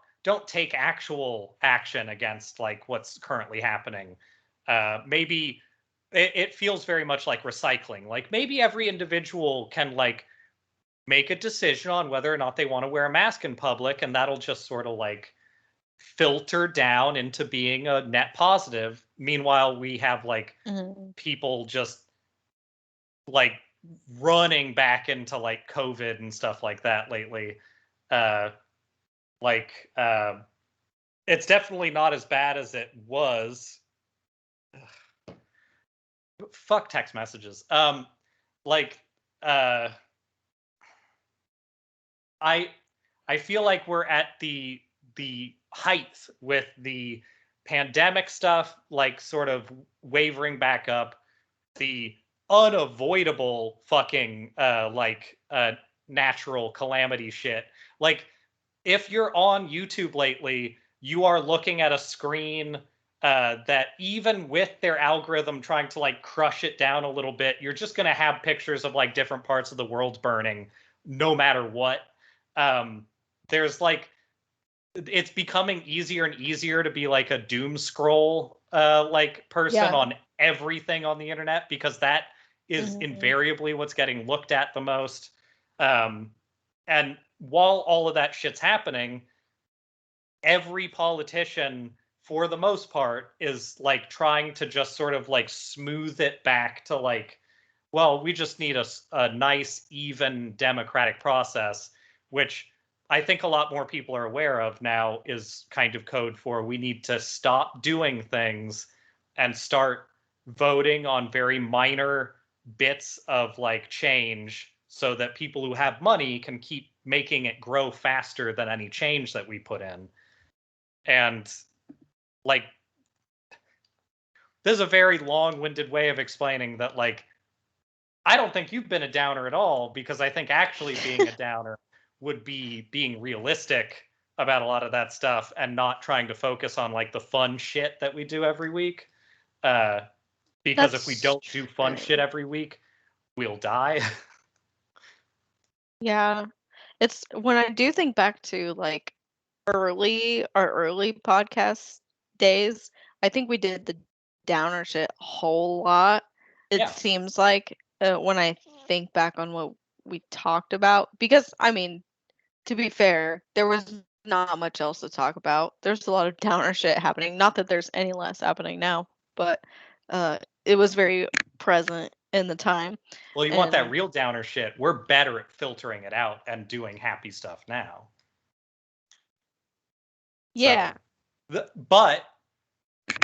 take actual action against like what's currently happening. Maybe it feels very much like recycling. Like, maybe every individual can like make a decision on whether or not they want to wear a mask in public, and that'll just sort of like filter down into being a net positive. Meanwhile, we have like people just like running back into like COVID and stuff like that lately. It's definitely not as bad as it was. Ugh. Fuck text messages. I feel like we're at the height with the pandemic stuff, like sort of wavering back up, the unavoidable fucking natural calamity shit. Like, if you're on YouTube lately, you are looking at a screen that even with their algorithm trying to like crush it down a little bit, you're just going to have pictures of like different parts of the world burning no matter what. There's like, it's becoming easier and easier to be like a doom scroll like person on everything on the internet, because that is invariably what's getting looked at the most. And while all of that shit's happening, every politician for the most part is like trying to just sort of like smooth it back to like well, we just need a nice, even democratic process, which I think a lot more people are aware of now is kind of code for we need to stop doing things and start voting on very minor bits of like change so that people who have money can keep making it grow faster than any change that we put in. And like, this is a very long-winded way of explaining that, like, I don't think you've been a downer at all, because I think actually being a downer would be being realistic about a lot of that stuff and not trying to focus on like the fun shit that we do every week. Because if we don't do fun shit every week, we'll die. Yeah. It's when I do think back to like our early podcast days, I think we did the downer shit a whole lot. It Yeah. seems like when I think back on what we talked about, because I mean, to be fair, there was not much else to talk about. There's a lot of downer shit happening. Not that there's any less happening now, but it was very present in the time. Well, you want that real downer shit. We're better at filtering it out and doing happy stuff now. Yeah. So, but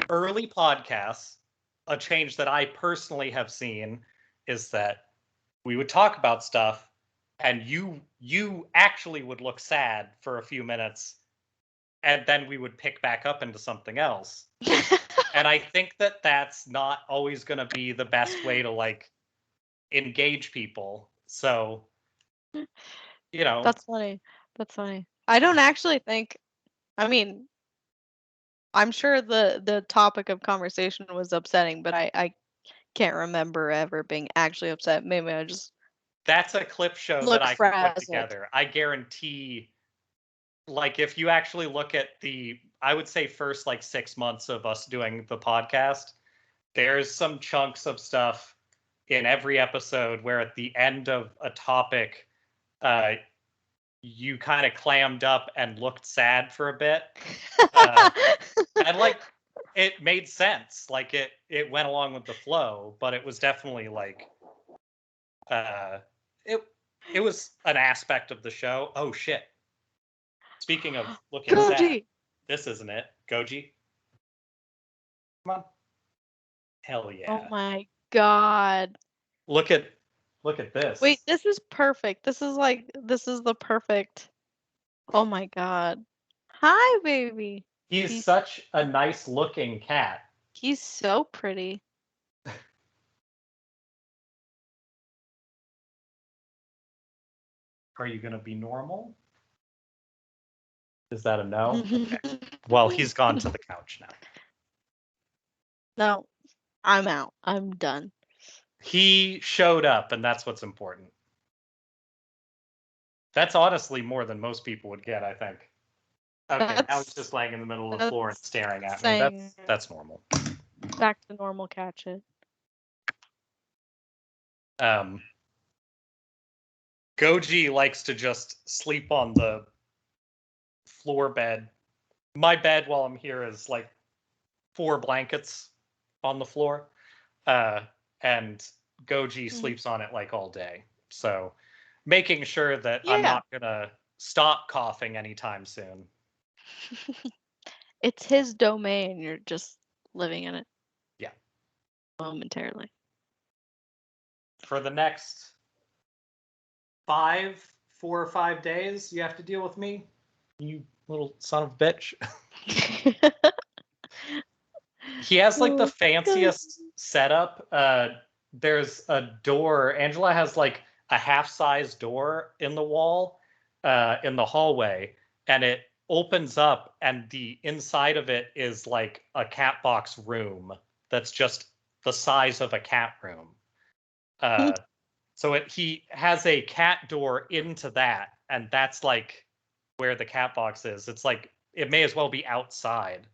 early podcasts, a change that I personally have seen is that we would talk about stuff and you actually would look sad for a few minutes and then we would pick back up into something else. And I think that that's not always going to be the best way to like engage people. So, you know, That's funny. That's funny. I don't actually think, I mean, I'm sure the topic of conversation was upsetting, but I can't remember ever being actually upset. Maybe I just that's a clip show that I can put together. I guarantee, like, if you actually look at the, I would say first like 6 months of us doing the podcast, there's some chunks of stuff in every episode where at the end of a topic, you kind of clammed up and looked sad for a bit. And like, it made sense. Like it went along with the flow, but it was definitely like, it was an aspect of the show. Oh shit. Speaking of looking sad, this isn't it. Goji. Come on. Hell yeah. Oh my god. Look at this. Wait, this is perfect. This is the perfect. Oh my god. Hi, baby. He's such a nice looking cat. He's so pretty. Are you gonna be normal? Is that a no? Okay. Well, he's gone to the couch now. No, I'm out. I'm done. He showed up, and that's what's important. That's honestly more than most people would get, I think. Okay, now he's just laying in the middle of the floor and staring at me. That's normal. Back to normal cat shit. Goji likes to just sleep on the floor bed. My bed while I'm here is like 4 blankets on the floor. And Goji sleeps on it like all day. So making sure that I'm not gonna stop coughing anytime soon. It's his domain. You're just living in it. Yeah. Momentarily. For the next 4 or 5 days, you have to deal with me, you little son of a bitch. He has like the fanciest setup. There's a door. Angela has like a half-size door in the wall in the hallway, and it opens up, and the inside of it is like a cat box room that's just the size of a cat room. So he has a cat door into that, and that's like where the cat box is. It's like it may as well be outside.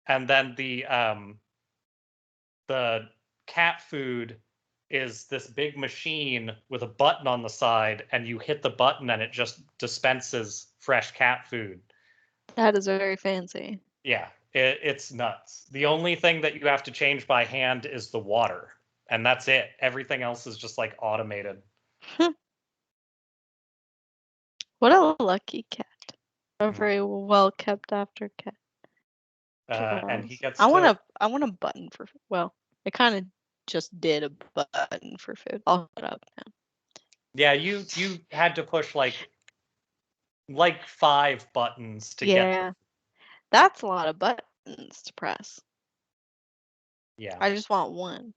And then the cat food is this big machine with a button on the side, and you hit the button and it just dispenses fresh cat food. That is very fancy. Yeah, it's nuts. The only thing that you have to change by hand is the water. and that's it. Everything else is just like automated. What a lucky cat. A very well kept after cat. And he gets I want a button for, well, I kind of just did a button for food. I'll shut up now. Yeah, you had to push like 5 buttons to get. Yeah, that's a lot of buttons to press. Yeah. I just want one.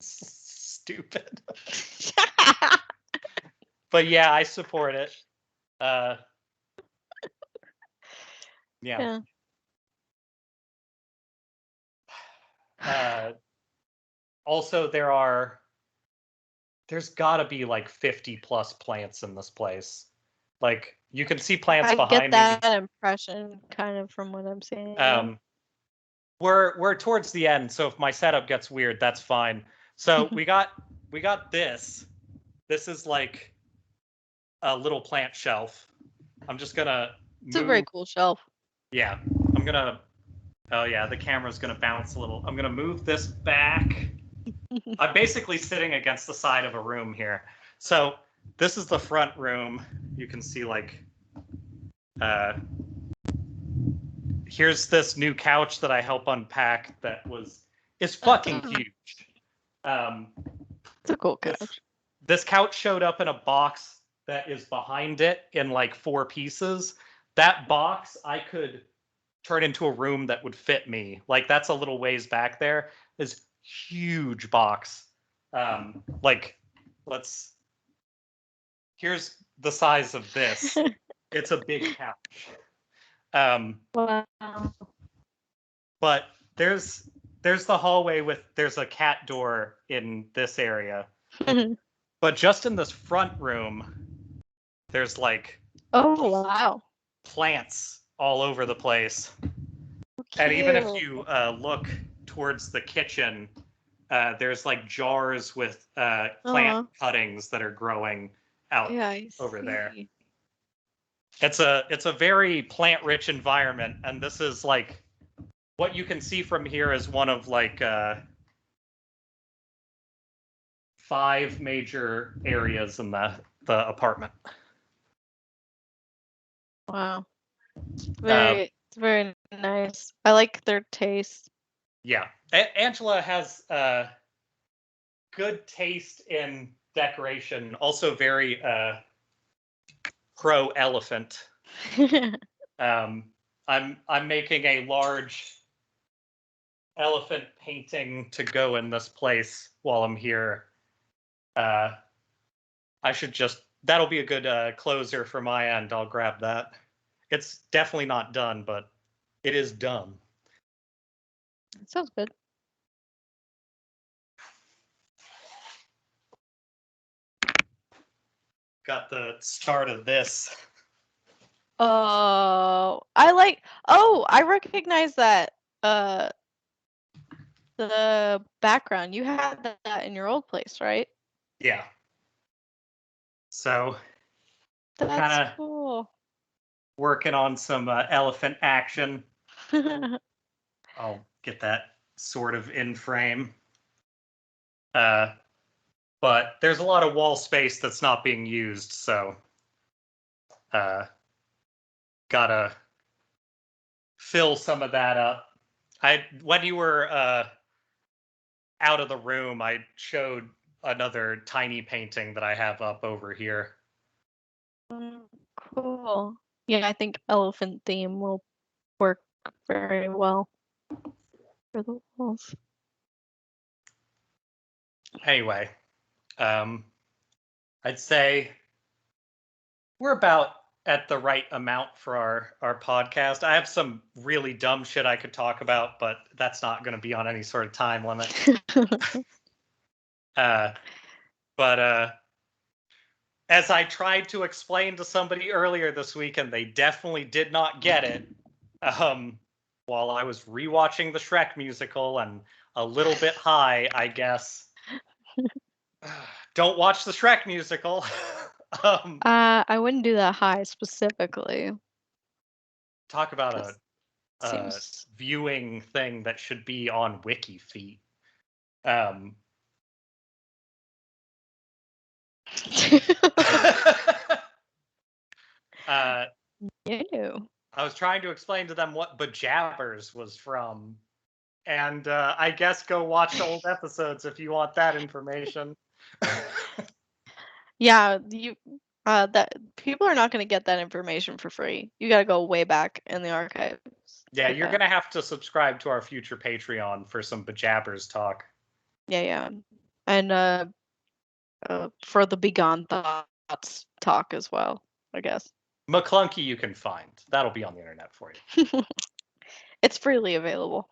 Stupid. But yeah, I support it. Yeah. Also, there's gotta be like 50 plus plants in this place. Like, you can see plants behind me. I get that impression kind of from what I'm saying. We're towards the end, so if my setup gets weird, that's fine. So we got this. This is like a little plant shelf. I'm just gonna It's a very cool shelf. Yeah. I'm gonna Oh yeah, the camera's gonna bounce a little. I'm gonna move this back. I'm basically sitting against the side of a room here. So this is the front room. You can see like here's this new couch that I help unpack is fucking huge. It's a cool couch. This couch showed up in a box that is behind it in like 4 pieces. That box I could turn into a room that would fit me. Like, that's a little ways back there. This huge box. Here's the size of this. It's a big couch. Wow. But there's the hallway there's a cat door in this area. But just in this front room, there's like wow, plants all over the place. Cute. And even if you look towards the kitchen, there's like jars with plant cuttings that are growing out over there. It's a very plant-rich environment, and this is like what you can see from here is one of like 5 major areas in the apartment. Wow, it's very nice. I like their taste. Yeah, Angela has good taste in decoration. Also very pro elephant. I'm making a large elephant painting to go in this place while I'm here. That'll be a good closer for my end. I'll grab that. It's definitely not done, but it is done. That sounds good. Got the start of this. I recognize that. The background. You had that in your old place, right? Yeah. So that's cool. Working on some elephant action. I'll get that sort of in frame. But there's a lot of wall space that's not being used, so gotta fill some of that up. When you were out of the room, I showed another tiny painting that I have up over here. Cool. Yeah, I think elephant theme will work very well for the walls. Anyway, I'd say we're about at the right amount for our podcast. I have some really dumb shit I could talk about, but that's not going to be on any sort of time limit. But as I tried to explain to somebody earlier this week, and they definitely did not get it, while I was rewatching the Shrek musical and a little bit high, I guess. Don't watch the Shrek musical. I wouldn't do that high specifically. Talk about a viewing thing that should be on WikiFeet. Ew. I was trying to explain to them what Bejabbers was from, and I guess go watch old episodes if you want that information. Yeah, that people are not going to get that information for free. You got to go way back in the archives. Yeah, you're gonna have to subscribe to our future Patreon for some Bejabbers talk. Yeah, and for the Begone Thoughts talk as well, I guess. McClunky you can find. That'll be on the internet for you. It's freely available.